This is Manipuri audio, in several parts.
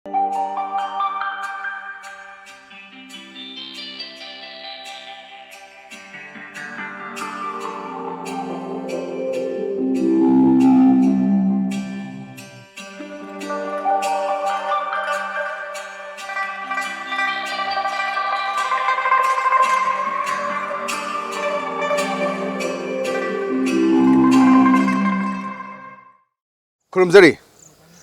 Karamjit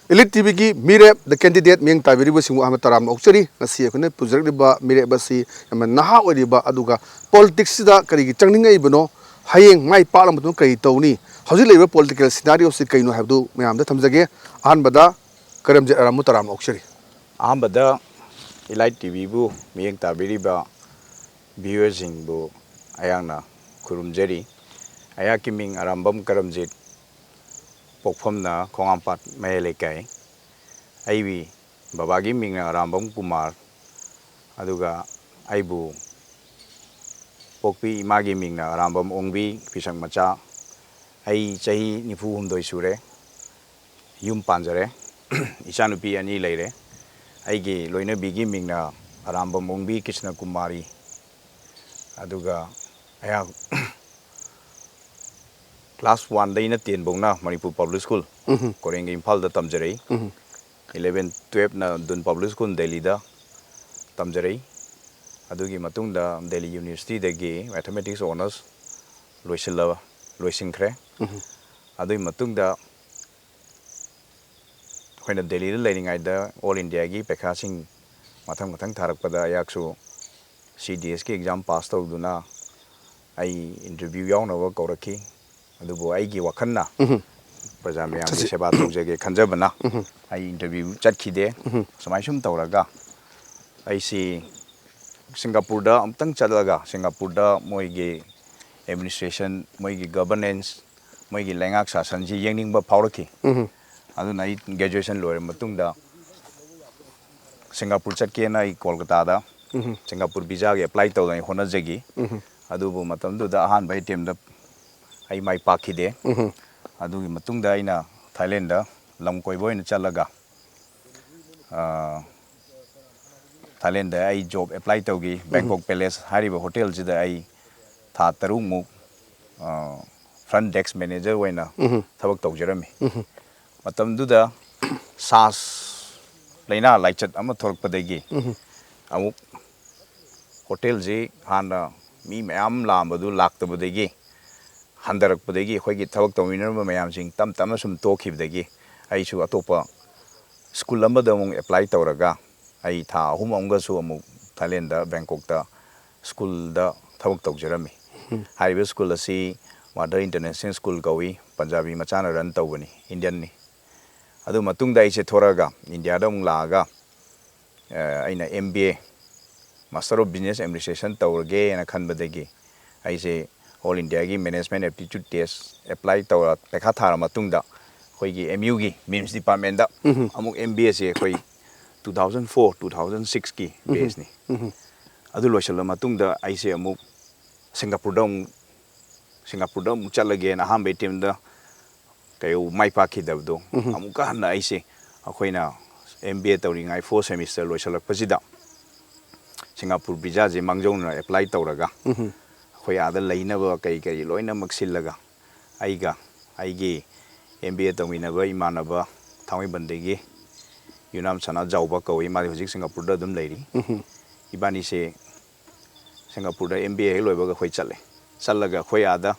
ELITETV ki Meerep the candidate ming tabiri ba singu Ahmed Taram Auchari ngasi akune pujrak ba Meerep ba si yaman naha ori ba aduga politics da kari gi changninga ibno hayeng mai palam mutun kai tawni hauji leiba political scenario si kaino habdu mayam da thamjage ahanbada Karamjit Arambam Taram Auchari ahanbada ELITETV bu ming tabiri ba viewers bu ayangna kurumjari ayaki ming Arambam Karamjit Pokfamna Kongampat Mayelekai Aibi Babagi Ming Arambam Kumar Aduga Aibu Pokpi Magi Ming Arambam Ongbi Pisang Macha Ai Chahi Nifu Humdoi Sure Yum Panjare Isanupi Ani Leire Aigi Loina Bigi Ming Arambam Ongbi Krishna Kumari Aduga Aya Class 1 day na 10 bong na Manipur Public School. Koreng Impal da tamjarei. 11, 12 na Dun Public School Delhi da tamjarei. Adugi matung da Delhi University da ge Mathematics Honors loisingkre. Adugi matung da khoina Delhi da learning da All India gi pekasing mathang tharak pada yaksu CDS ki exam pass tawduna ai interview yaw na wa koraki. Adubo aigi wakanna Pajamia Seba Tujage Kanjabana I interview Chatkide Samashum Tauraga I see Singapore da Amtang Chalaga Singapore da Moigi administration Moigi governance Moigi Langak Sanji Yang ba Pauraki Adunai graduation lawyer Matunda Singapore Chatkena I Kolkata da Singapore visa apply to the Honazagi Adubo Matamdu da Han by Tim the I mai pakide adugi matungda aina Thailand da lam koibo ina chalaga Thailand da ai job apply tawgi Bangkok Palace hariba hotel jida ai tha tarung mu front desk manager waina thabak tawjarami matamdu da SAS leina laichat ama thorak padagi amuk hotel ji hana mi mayam lambadu laktabadagi Handarak Podegi, Hogi Tawak Tomino Mayamsing, Tam Tamasum Tokib degi, I should atopa school number the apply Tauraga, I ta Humonga Suamu, Talenda, Bangkok da school da Tawak Tok Jeremy. Highway school see what the international school gowi, Punjabi Machana Ran Tawani, Indian. Adu Matunda is a Toraga, India Dong Laga, in a MBA, Master of Business Administration Taurage and a Kanbadegi. I say All India gi Management Aptitude Test apply tawra pekha thara matungda khoi gi MU gi MIMS department da amuk MBA se khoi 2004 2006 ki base ni adu loisala matungda aise amuk Singapore da chalage na hambe team da kayo mai pa ki dabdo amuk hanna aise akhoina MBA tawri ngai 4 semester loisala pasida Singapore visa je mangjong na apply tawraga Ada lainaba kai loina maksilaga aiga aigi MBA tawinaba imanaba thawi bandegi yunam sana jauba kawai mari hojik Singapore da dum leiri ibani se Singapore da MBA loiba ga khoi chalaga khoi ada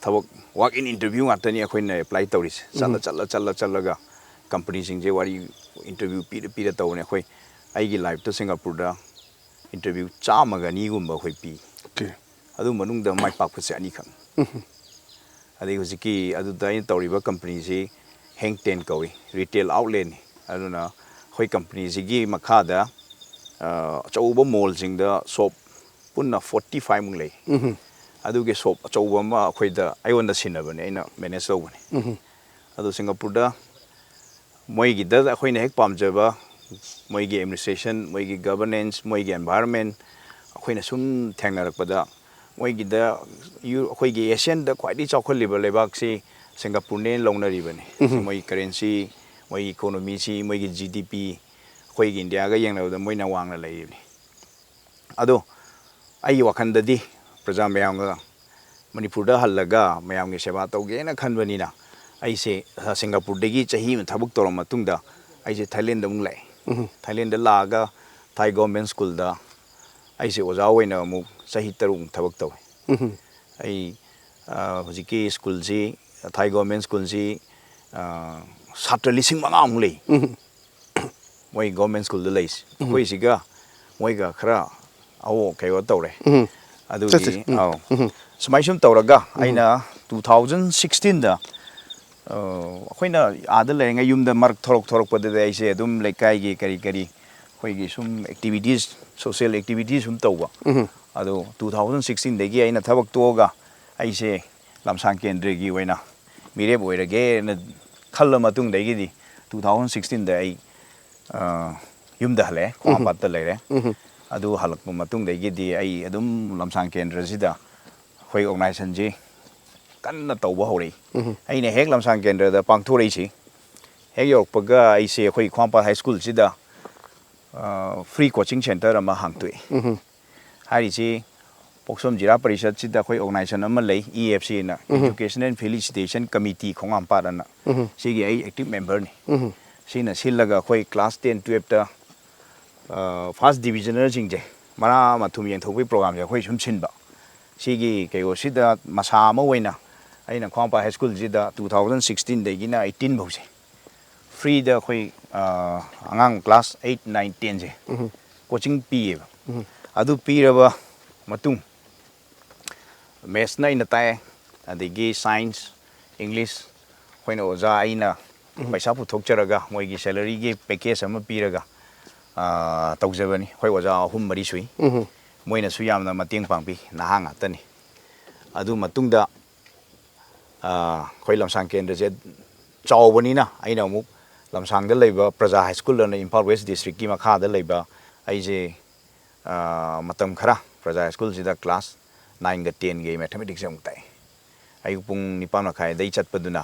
thabak walk in interview atani khoina apply tawris chalaga company sing je wari interview pira tawne khoi aigi live to Singapore da interview chamaga ni gumba khoi pi Adu manung da mai pak pase ani kham adi hojiki adu da in tawriba company si hang ten kawi retail outlet ni aduna khoi company si gi makha da chauba mall sing da shop punna 45 mung lei adu ge shop chauba ma khoi da aion da sinabane aina manage tawbane adu Singapore da moi gi da khoi na hek pamjaba moi gi administration moi gi governance moi gi environment khoi na sum thengnarakpada Moigi da you Hoigi Asian da quite each of Libel Lebaxi, Singapore ne long na ribbon. Moi currency, moi economy si moi GDP khoi gi India ga yang da moi na wang la lai ni ado ai wakhan da di praja mayam ga Manipur da halaga mayam gi seba tawge na khan bani na ai se Singapore dagi chahi ma thabuk toram matung da ai se Thailand da mung lai Thailand da la ga Thai government school da ai se oja waina mu chahi tarung thabuk taw ai hojiki school ji Thai government school ji satra lising manga mung lai moi government school da lai koi siga moi ga khara awo kai wa tawre adu gi aw smai sum tawraga aina 2016 da khoina ada le nga yum da mark thorok pa de ai se dum lekai gi kari khoi gi sum activities social activities sum tawba ado 2016 de gi aina thabak toga ai se lamsang kendra gi waina Meerep oirage na khalla matung de gi di 2016 da ai yum da hale khwa pat da lere adu halak matung de gi di ai adum lamsang kendra sida khoi organization ji kan na tawba hori ai ne hek lamsang kendra da pangthorei si hek yok paga ai se khoi khwampa high school sida free coaching center ama hangtui hari si poksom jira parishad sida khoi organization ama lei EFC na education and felicitation committee khongam pa na sigi ai active member ni sina silaga khoi class 10 12 ta first divisioner jingje mara mathum yang thokpi program ja khoi sum chinba sigi keyo sida masa ma waina aina khwampa high school jida 2016 de gina 18 bause free da khoi angang class 8 9 10 je coaching pi adu pi raba matung maths na ina tai adigi science english khoina oja aina paisa pu thokcharaga moi gi salary gi package ama piraga tawjabani khoi oja hum mari sui moina su yamna mateng pangpi nahang atani adu matungda khoi lamsang kendra je chawbani na aina mu lamsang da leiba praja high school na Imphal West district ki makha da leiba ai je matam khara praja high school sida class 9 ga 10 ge mathematics jam tai ai pung nipan makhai dai chat paduna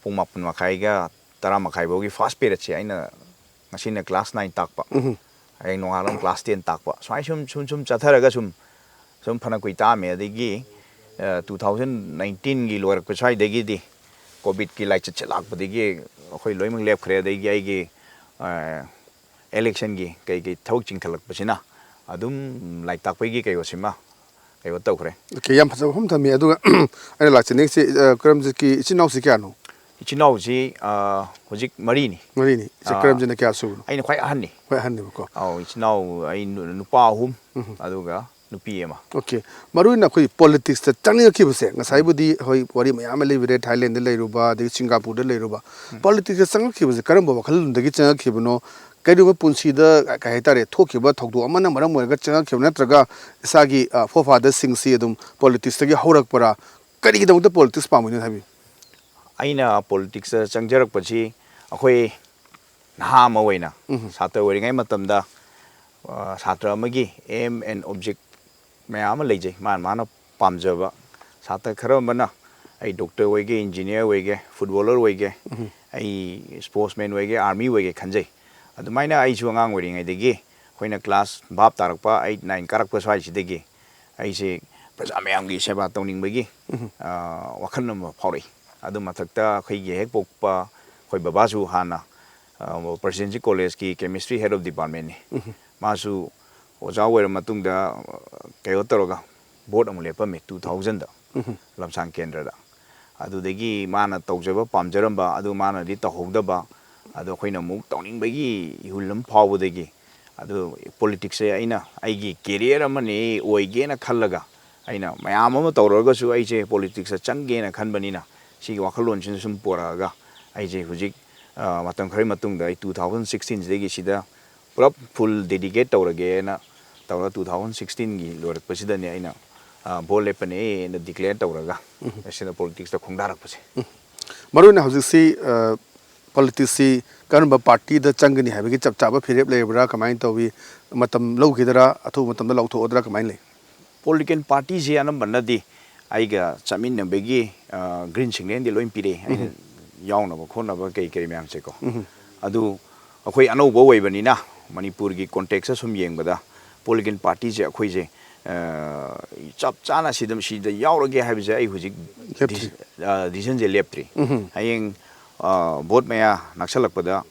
pung mapun makhai ga tara makhai bogi first period che aina ngasina class 9 takpa ai nongalam class 10 takpa swai sum chatharaga sum phana koi ta me adigi 2019 gi lor ko swai degi di covid ki lai chalak padigi khoi loimang lep khre degi ai gi election gi kai thok chingkhalak pasina adum lai takpai gi kai osima kai wa tawkhre ke yam phaja hum thami aduga ai la chene se Karamjit ki chinau si kya no chinau ji hojik mari ni se Karamjit na kya su ai khwai ahan ni ko aw chinau ai nupa hum aduga nupi ema okay maru na khoi politics ta changni ki buse ngasai budi hoi wari mayam le vire Thailand de leiruba de Singapore de leiruba politics sang ki buse karam ba khal de gi chang ki buno kaidu punsi da kai tare thokiba thokdu amana maram moiga chang ki natraga isagi forefather singsi adum politics ta gi horak para kari gi da politics pamu ni habi aina politics changjarak pachi akhoi naha ma waina satra wari ngai matam da satra amagi aim and object mayam leje mana pamjaba satra khara mana ai doctor wege engineer wege footballer wege ai sportsman wege army wege khanjai adumaina ai chu ngang wari ngai degi khoina class bab tarakpa 8 9 karakpa swai sidegi ai se praja mayam gi seba tawning bagi wakhan nam phori adu mathakta khoi ge hek pokpa khoi baba su hana presidency college ki chemistry head of department ni masu oja wer matung da kayo toroga board amule pa me 2000 da lamsang kendra da adu degi mana tawjaba pamjaramba adu mana di tahogdaba adu khoina mu tawning bagi hulam phawu degi adu politics e aina aigi career amani oige na khallaga aina mayam ama tawraga su aije politics change na khanbani na sigi wakhalon chin sum poraga aije hujik matam khari matung da 2016 degi sida purap full dedicate tawrage na tawra 2016 gi lorak pasida ne aina bole pane na declare tawraga asina politics ta khongdarak pase maruna hujik si politics si kanba party da changni habigi chapchaba phirep lebra kamain towi matam logidara athu matam da lawtho odra kamain le political party je anam banna di aiga chamin nambegi green signal di loim pire aina yaunaba khonaba kei kei myam che ko adu akhoi anouba oibanina Manipur gi context sum yengbada political party je akhoi je chap chana sidam sida yaurage habije ai hujik decision je leptri hayeng vote maya naksalakpada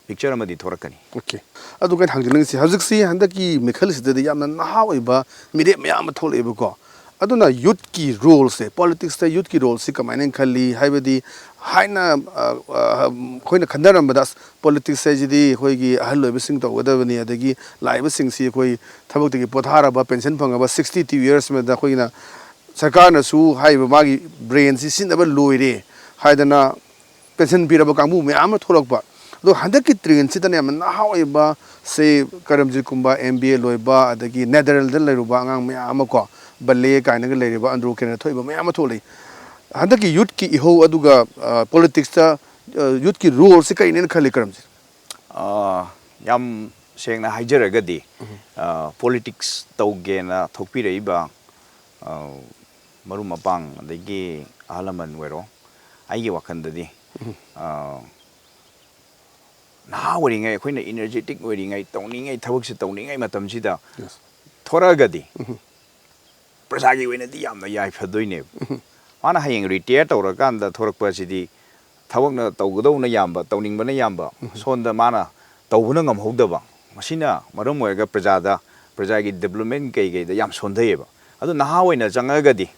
picture amadi thorakani okay adu kan hangjiling si hajik si handaki mekhal si de yamna naha oiba mire mayam tholeba ko aduna youth ki role se politics ta youth ki role si kamainen khali haibadi haina khoina khandaram badas politics se jidi hoigi ahal loiba sing to wadabani adagi laiba sing si khoi thabak tigi pothara ba pension phanga ba 62 years me da khoina sarkar na su haiba magi brain si sinaba loire haidana pension piraba kamu me ama tholak ba do handaki train sitane man nahaoiba se Karamjit kumba MBA loiba adagi Netherlands dal leiruba angang me ama ko balle kaina ga leiriba andru kena thoiba me ama tholei handaki youth ki iho aduga politics ta youth ki role se kainen khali Karamjit yam sengna haijaragadi politics tawgena thokpi reiba marum apang adagi alaman wero aigi wakandadi na waringai khoina energetic waringai tawningai thabak se tawningai matam sida thoragadi prasagi wena di yamna yai phadoine mana hayeng retire tawrakanda thorakpa sidi thabakna tawgadawna yamba tawningba yamba sonda mana tawbuna ngamhodaba masina maram oiga prajagi development kai da yam sondayeba adu naha oina jangagadi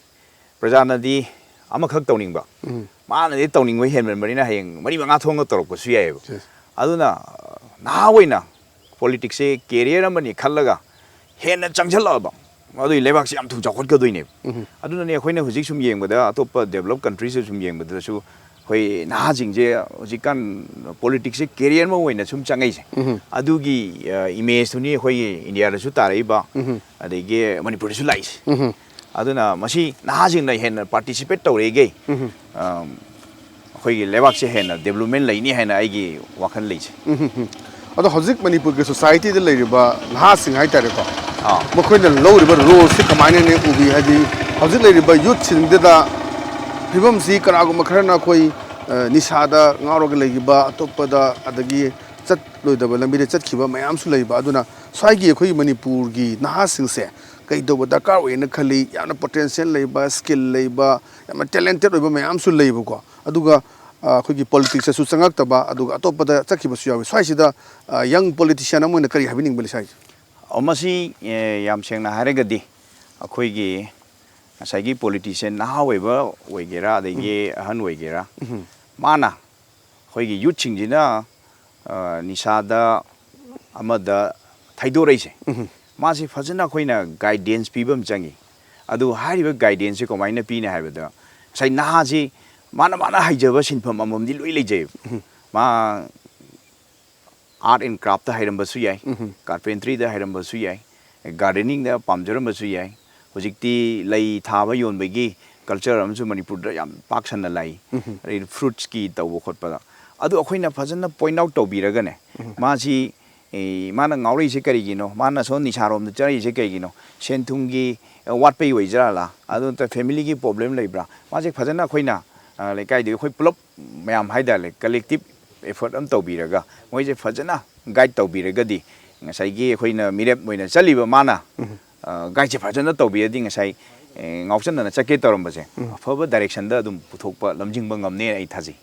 prajana di amakhak tawningba mana di tawningwa henmen marina hayeng mari manga thonga torokpa su yaiba aduna naha oina politics se career amani khallaga hena changjalaba adu lebak se yam thu jakhot ka doine aduna ne khoina hujik sum yengbada atopa develop countries sum yengbada su hoi naha jingje hojikan politics se career ma oina sum changai se adugi image thuni hoi India ra su taraiba adege Manipur su lai aduna masi naha jing na hen participate tawrege hoi lebak se hen development laini hen aigi wakhan lai se ado hojik Manipur ke society de leiriba naha sing hai tare ko mokhoina loriba role si kamaine ne ubi haji hojik leiriba youth sing de da phibam si karagu makharna khoi nisada ngaroga legiba atopada adagi chat loidaba lambi de chat khiba mayam su leiba aduna swagi khoi Manipur gi naha sing se kai do dakar oina khali yana potential leiba skill leiba yana talented oiba mayam su leiba ko aduga khoi gi politics su changak taba aduga atopada chakhiba su yawi swai sida young politician amona kari habining bali sai amasi yam sengna haregadi khoi gi asagi politician naha oiba oigera adegi ahan oigera mana khoi gi youth singjina nisada amada thaidoreise masi fajana khoina guidance pibam changi adu hariba guidance ko maina pina habada sai naha ji mana haijaba sinpham amamdi loi leje ma art and craft da hairamba su yai carpentry da hairamba su yai gardening da pamjaramba su yai hojikti lai thaba yonbagi culture amsu Manipur da yam paksan lai fruits ki tawo khotpa adu akhoina fajana point out tobiraga ne ma ji mana ngauri se kari gino mana so ni charom da chari se kai gino senthungi wat pei oijara la adu ta family ki problem leibra ma je fajana khoina lai kai de khoi pulop mayam haida le collective effort am tobiraga moi je fajana guide tobiraga di ngasai gi khoina Meerep moina chaliba mana guide je fajana tobiradi ngasai ngauchanna chake tawrambase afaba direction da adum puthokpa lamjingba ngamne ai thaji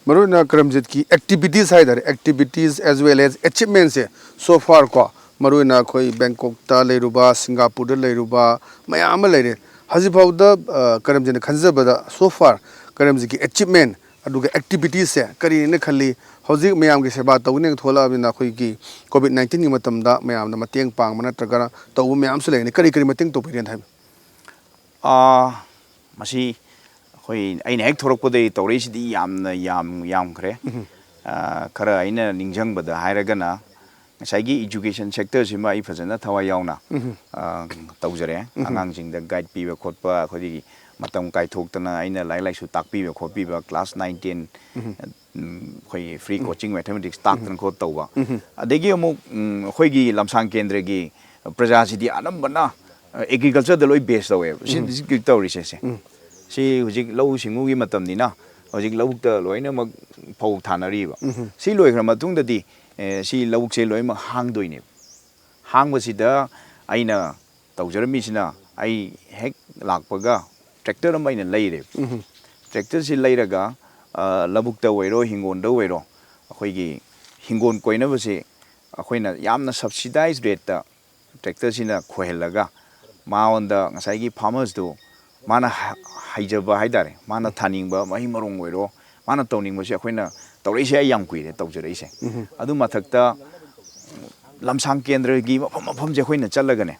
maruna Karamjit ki activities haidar activities as well as achievements so far ko maruna khoi Bangkok ta leiruba Singapore da leiruba mayam leire hajibau da Karamjit khanjaba da so far Karamjit ki achievement aduga activities se kari ne khali hojik mayam gi seba tawne thola bina khoi ki COVID-19 gi matam da mayam na mateng pang mana tragara tawu mayam su leine kari mateng to piren thai masi hoi aina hek thorokpodai tawreisi di yam khre khara aina ningjangbada hairagana ngasai education sector sima ai fajana thawai yauna tawjare angangjingda guide piba khotpa khodi matam kai thoktana aina lai su takpiba khotpiba class 9 10 khoi free coaching mathematics taktan khot tawba adegi amuk khoi gi lamsang kendra gi praja sidi anambana agriculture da loi base tawe si tawri se si hujik low singu gi matam ni na ꯍꯧꯖꯤꯛ ꯂꯧꯕꯨꯛꯇ ꯂꯣꯏꯅꯃꯛ ꯐꯧ ꯊꯥꯅꯔꯤꯕ ꯁꯤ ꯂꯣꯏꯈ꯭ꯔ ꯃꯇꯨꯡꯗꯗꯤ ꯁꯤ ꯂꯧꯕꯨꯛꯁꯦ ꯂꯣꯏꯅꯃꯛ ꯍꯥꯡꯗꯣꯏꯅꯦꯕ ꯍꯥꯡꯕꯁꯤꯗ ꯑꯩꯅ ꯇꯧꯖꯔꯝꯃꯤꯁꯤꯅ ꯑꯩ ꯍꯦꯛ ꯂꯥꯛꯄꯒ ꯇ꯭ꯔꯦꯛꯇꯔ ꯑꯃ ꯑꯩꯅ ꯂꯩꯔꯦ ꯇ꯭ꯔꯦꯛꯇꯔꯁꯤ ꯂꯩꯔꯒ ꯂꯧꯕꯨꯛꯇ ꯑꯣꯏꯔꯣ ꯍꯤꯡꯒꯣꯟꯗ ꯑꯣꯏꯔꯣ ꯑꯩꯈꯣꯏꯒꯤ ꯍꯤꯡꯒꯣꯟ ꯀꯣꯏꯅꯕꯁꯦ ꯑꯩꯈꯣꯏꯅ ꯌꯥꯝꯅ ꯁꯕꯁꯤꯗꯥꯏꯖ ꯔꯦꯠꯇ ꯇ꯭ꯔꯦꯛꯇꯔꯁꯤꯅ ꯈꯣꯏꯍꯜꯂꯒ ꯃꯉꯣꯟꯗ ꯉꯁꯥꯏꯒꯤ ꯐꯥꯔꯃꯔꯁꯇꯨ ꯃꯥꯅ ꯍꯩꯖꯕ ꯍꯥꯏꯇꯥꯔꯦ ꯃꯥꯅ ꯊꯥꯅꯤꯡꯕ ꯃꯍꯩ ꯃꯔꯣꯡ ꯑꯣꯏꯔꯣ ꯃꯥꯅ ꯇꯧꯅꯤꯡꯕꯁꯦ ꯑꯩꯈꯣꯏꯅ ꯇꯧꯔꯛꯏꯁꯦ ꯑꯩ ꯌꯥꯝ ꯀꯨꯏꯔꯦ ꯇꯧꯖꯔꯛꯏꯁꯦ ꯑꯗꯨ ꯃꯊꯛꯇ ꯂꯝꯁꯥꯡ ꯀꯦꯟꯗ꯭ꯔꯒꯤ ꯃꯐꯝꯁꯦ ꯑꯩꯈꯣꯏꯅ ꯆꯠꯂꯒꯅꯦ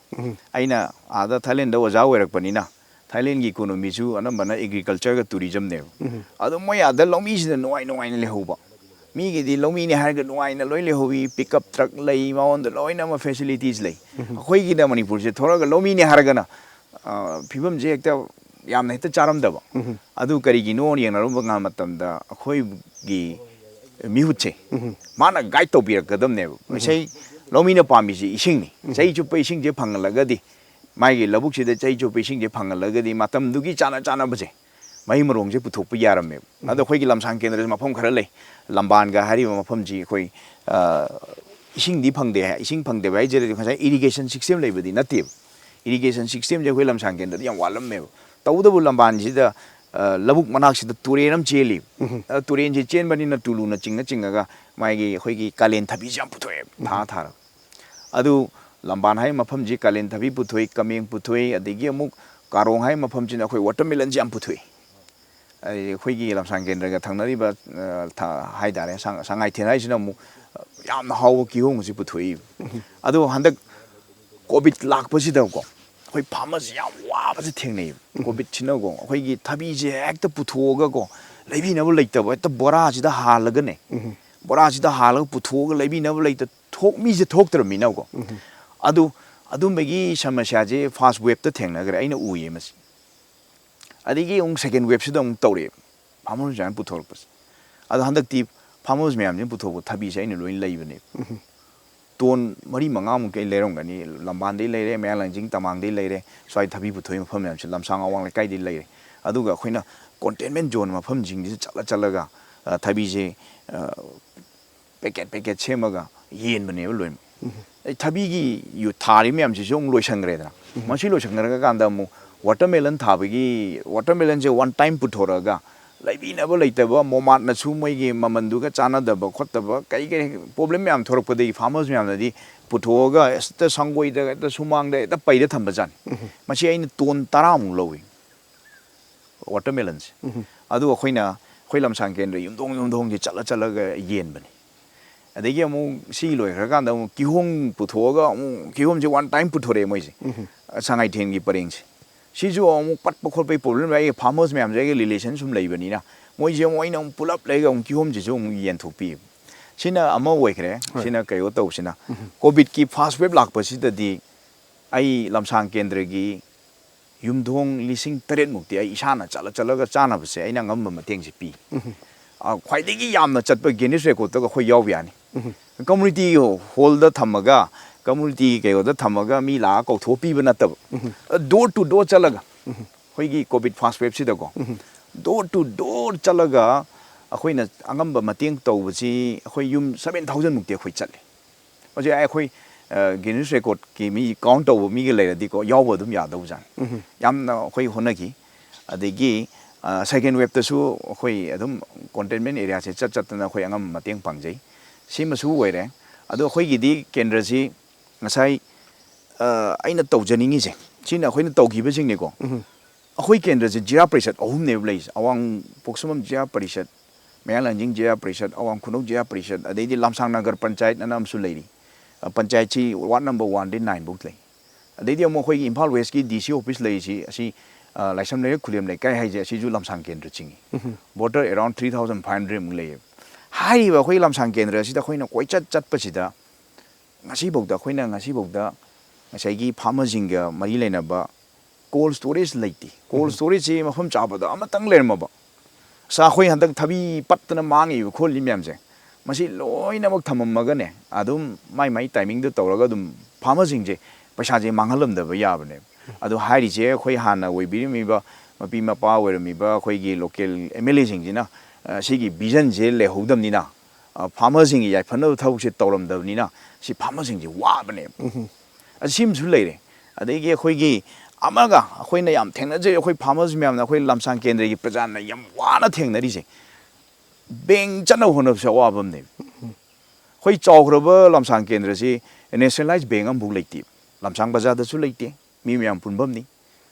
ꯑꯩꯅ ꯑꯥꯗ ꯊꯥꯏꯂꯦꯟꯗ ꯑꯣꯖꯥ ꯑꯣꯏꯔꯛꯄꯅꯤꯅ ꯊꯥꯏꯂꯦꯟꯒꯤ ꯏꯀꯣꯅꯣꯃꯤꯁꯨ ꯑꯅꯝꯕꯅ ꯑꯦꯒ꯭ꯔꯤꯀꯜꯆꯔꯒ ꯇꯨꯔꯤꯖꯝꯅꯦꯕ ꯑꯗꯣ ꯃꯣꯏ ꯑꯥꯗ ꯂꯧꯃꯤꯁꯤꯗ ꯅꯨꯡꯉꯥꯏꯅ ꯂꯩꯍꯧꯕ ꯃꯤꯒꯤꯗꯤ ꯂꯧꯃꯤꯅꯤ ꯍꯥꯏꯔꯒ ꯅꯨꯡꯉꯥꯏꯅ ꯂꯣꯏ ꯂꯩꯍꯧꯋꯤ ꯄꯤꯛꯑꯞ ꯇ꯭ꯔꯛ ꯂꯩ ꯃꯉꯣꯟꯗ ꯂꯣꯏꯅꯃꯛ ꯐꯦꯁꯤꯂꯤꯇꯤꯁ ꯂꯩ ꯑꯩꯈꯣꯏꯒꯤꯗ ꯃꯅꯤꯄꯨꯔꯁꯦ ꯊꯣꯔꯛꯑꯒ ꯂꯧꯃꯤꯅꯤ ꯍꯥꯏꯔꯒꯅ ꯐꯤꯕꯝꯁꯦ ꯍꯦꯛꯇ ꯌꯥꯝꯅ ꯍꯦꯛꯇ ꯆꯥꯔꯝꯗꯕ ꯑꯗꯨ ꯀꯔꯤꯒꯤꯅꯣ ꯌꯦꯡꯅꯔꯨꯕ ꯃꯇꯝꯗ ꯑꯩꯈꯣꯏꯒꯤ ꯃꯤꯍꯨꯠꯁꯦ ꯃꯥꯅ ꯒꯥꯏꯗ ꯇꯧꯕꯤꯔꯛꯀꯗꯕꯅꯦꯕ ꯉꯁꯥꯏ ꯂꯧꯃꯤꯅ ꯄꯥꯝꯃꯤꯁꯤ ꯏꯁꯤꯡꯅꯤ ꯆꯍꯤ ꯆꯨꯞꯄ ꯏꯁꯤꯡꯁꯦ ꯐꯪꯍꯜꯂꯒꯗꯤ ꯃꯥꯒꯤ ꯂꯧꯕꯨꯛꯁꯤꯗ ꯆꯍꯤ ꯆꯨꯞꯄ ꯏꯁꯤꯡꯁꯦ ꯐꯪꯍꯜꯂꯒꯗꯤ ꯃꯇꯝꯗꯨꯒꯤ ꯆꯥꯅꯕꯁꯦ ꯃꯍꯩ ꯃꯔꯣꯡꯁꯦ ꯄꯨꯊꯣꯛꯄ ꯌꯥꯔꯝꯃꯦꯕ ꯑꯗꯣ ꯑꯩꯈꯣꯏꯒꯤ ꯂꯝꯁꯥꯡ ꯀꯦꯟꯗ꯭ꯔꯗ ꯃꯐꯝ ꯈꯔ ꯂꯩ ꯂꯝꯕꯥꯟꯒ ꯍꯥꯏꯔꯤꯕ ꯃꯐꯝꯁꯤ ꯑꯩꯈꯣꯏ इसिंग दी फंगदे है इसिंग फंगदे भाई जेरे खसा इरिगेशन सिस्टम लेबदी नते इरिगेशन सिस्टम जे कोई लमसांग केंद्र याम वालम में तउदबु लंबान जिदा लबुक मनाक सिदा तुरेनम चेली तुरेन जे चेन बनी न तुलु न चिंगा माइगी खोइगी कालेन थबी जाम पुथोए था था अदु लंबान हाय मफम जी कालेन थबी पुथोई कमेंग पुथोई अदिगी अमुक कारोंग हाय मफम जिना खोइ वाटरमेलन जाम पुथोई खोइगी लमसांग केंद्र गा थंगनरिबा हाय दारे सांगाई थेनाइ जिना अमुक याम हाव किहोंग से पुथोई अदो हंदक कोविड लाखपसिदा को अखोई फार्मर्स याम वाबसे थेंगनै कोविड छिना को अखोइगी थबी जे हेक्ट पुथोगा को लैबिनबो लैतब हेक्ट बोरा जिदा हालगने बोरा जिदा हालग पुथोगा लैबिनबो लैत थोक मी जे थोक्तरमिना को अदो अदुमबगी समस्या जे फर्स्ट वेव त थेंगनगरे अइना उये मसि अदिगी उंग सेकंड वेव सिदा उंग तौरे फार्मर्स जान पुथोरपस अदो हंदक ती फार्मर्स मैम ने पुथोबो थबी से अइना लोइन लैबने टोन मरी मंगा मुके लेरंगनी लंबानदे लेरे मेलांजिंग तमांगदे लेरे स्वाइ थबी पुथोइ मफम मैम से लमसांग अवांग लेकाइदे लेरे अदुगा अखोइना कंटेनमेंट जोन मफम जिंग जे चलगा थबी जे पैकेट सेमगा येन बने लोइन थबी की यु थारी मैम से जोंग लोइसंग्रेदा मसी लोइसंग्रगा कांदा मु वाटरमेलन थाबगी वाटरमेलन जे वन टाइम पुथोरगा लैबिनबो लैतबो मोमात नसु मोइगी ममनदुगा चानादबो खोतबो कई प्रॉब्लम मैम थोरकपदे फार्मर्स मैमनदी पुथोगा एस्ता संगोइदा एता सुमांगदा एता पैदा थंबजान मसी अइन टोन 10 मु लौइ वाटरमेलन्स अदु अखोइना खोइ लमसांग केंद्र युमदोंग जे चलगा येन बने अदगी अमु सी लोइखरकांदा अमु किहोंग पुथोगा अमु किहोम जे वन टाइम पुथोरे मोइसे सांगाइ थेंगी परेंगसे सिजु अमु पटप खोलपै प्रॉब्लम लाइ फार्मर्स मैम जे रिलेशन सुम लैबनिना मोइ जे मोइना पुलप लैगा किहोम जे जो येन थोपि सिना अमा ओइखरे सिना कयो तौसिना कोविड की फर्स्ट वेव लाखपसिददि आई लमसांग केंद्र की युमदोंग लिसिंग 8 मुक्ति आई इसाना चलगा चानाबसे आइना ngamba mateng se pi ख्वाइदगी यामना चटप गिनीज रेकॉर्ड तक खोइ याव यानी कम्युनिटी हॉल दा थमगा कम्युनिटी कयो दा थमगा मी ला कौथो पीब नतब डोर टू डोर चलगा खोइगी कोविड फर्स्ट वेव सिदा को डोर टू डोर चलगा अखोइना अंगamba mateng तौबसी अखोइ युम 7000 मुक्ति खोइ चले अजे अखोइ गिनीज रेकॉर्ड की मी काउंट तौब मी गे लेरदि को याव अदुम यादव जान यामना खोइ होनगी अदेगी सेकेंड वेव तसु अखोइ अदुम कंटेनमेंट एरिया से चतना अखोइ अंगम मतेंग पांगजै सिमसु ओइरे अदो अखोइगिदि केंद्रसि ngasai aina tawjaningi je china khoina tawgiba jingni ko akhoi kendra je jira parishat ahum ne blais awang poksumam jira parishat mayalanjing jira parishat awang khunok jira parishat adei lamsang nagar panchayat nanam su leiri panchayat chi ward number 1 din 9 buk lei adei amo khoi Imphal West ki DC office lei si asi Laishram le khulem le kai haije asi ju lamsang kendra chingi voter around 3500 mung lei hai ba khoi lamsang kendra si da khoina koi chat pasida ngasi bogda khoina ngasi bogda ngasai farmer jinga mari lena ba cold storage leiti cold storage je mafam chabada amatang lerma ba sa khoi handak thabi patna mangi khol limyam je masi loina mak thamammaga ne adum mai timing da tawraga dum farmer jingje paisa je manghalam da ba yabane adu hairi je khoi hana oibiri mi ba mapi mapa oirmi ba khoi gi local MLA jingjina ꯁꯤꯒꯤ ꯚꯤꯖꯟꯁꯦ ꯂꯩꯍꯧꯗꯕꯅꯤꯅ ꯐꯥꯔꯃꯔꯁꯤꯡꯒꯤ ꯌꯥꯏꯐꯅꯕ ꯊꯕꯛꯁꯦ ꯇꯧꯔꯝꯗꯕꯅꯤꯅ ꯁꯤ ꯐꯥꯔꯃꯔꯁꯤꯡꯁꯦ ꯋꯥꯕꯅꯦꯕ ꯑꯁꯤꯃꯁꯨ ꯂꯩꯔꯦ ꯑꯗꯒꯤ ꯑꯩꯈꯣꯏꯒꯤ ꯑꯃꯒ ꯑꯩꯈꯣꯏꯅ ꯌꯥꯝ ꯊꯦꯡꯅꯖꯩ ꯑꯩꯈꯣꯏ ꯐꯥꯔꯃꯔꯁ ꯃꯌꯥꯝꯅ ꯑꯩꯈꯣꯏ ꯂꯝꯁꯥꯡ ꯀꯦꯟꯗ꯭ꯔꯒꯤ ꯄ꯭ꯔꯖꯥꯅ ꯌꯥꯝ ꯋꯥꯅ ꯊꯦꯡꯅꯔꯤꯁꯦ ꯕꯦꯡ ꯆꯠꯅꯕ ꯍꯣꯠꯅꯕꯁꯨ ꯑꯋꯥꯕ ꯑꯃꯅꯦꯕ ꯑꯩꯈꯣꯏ ꯆꯥꯎꯈ꯭ꯔꯕ ꯂꯝꯁꯥꯡ ꯀꯦꯟꯗ꯭ꯔꯁꯤ ꯅꯦꯁꯅꯦꯂꯥꯏꯁ ꯕꯦꯡ ꯑꯃꯐꯥꯎ ꯂꯩꯇꯦ ꯂꯝꯁꯥꯡ ꯕꯖꯥꯔꯗꯁꯨ ꯂꯩꯇꯦ ꯃꯤ ꯃꯌꯥꯝ ꯄꯨꯟꯐꯝꯅꯤ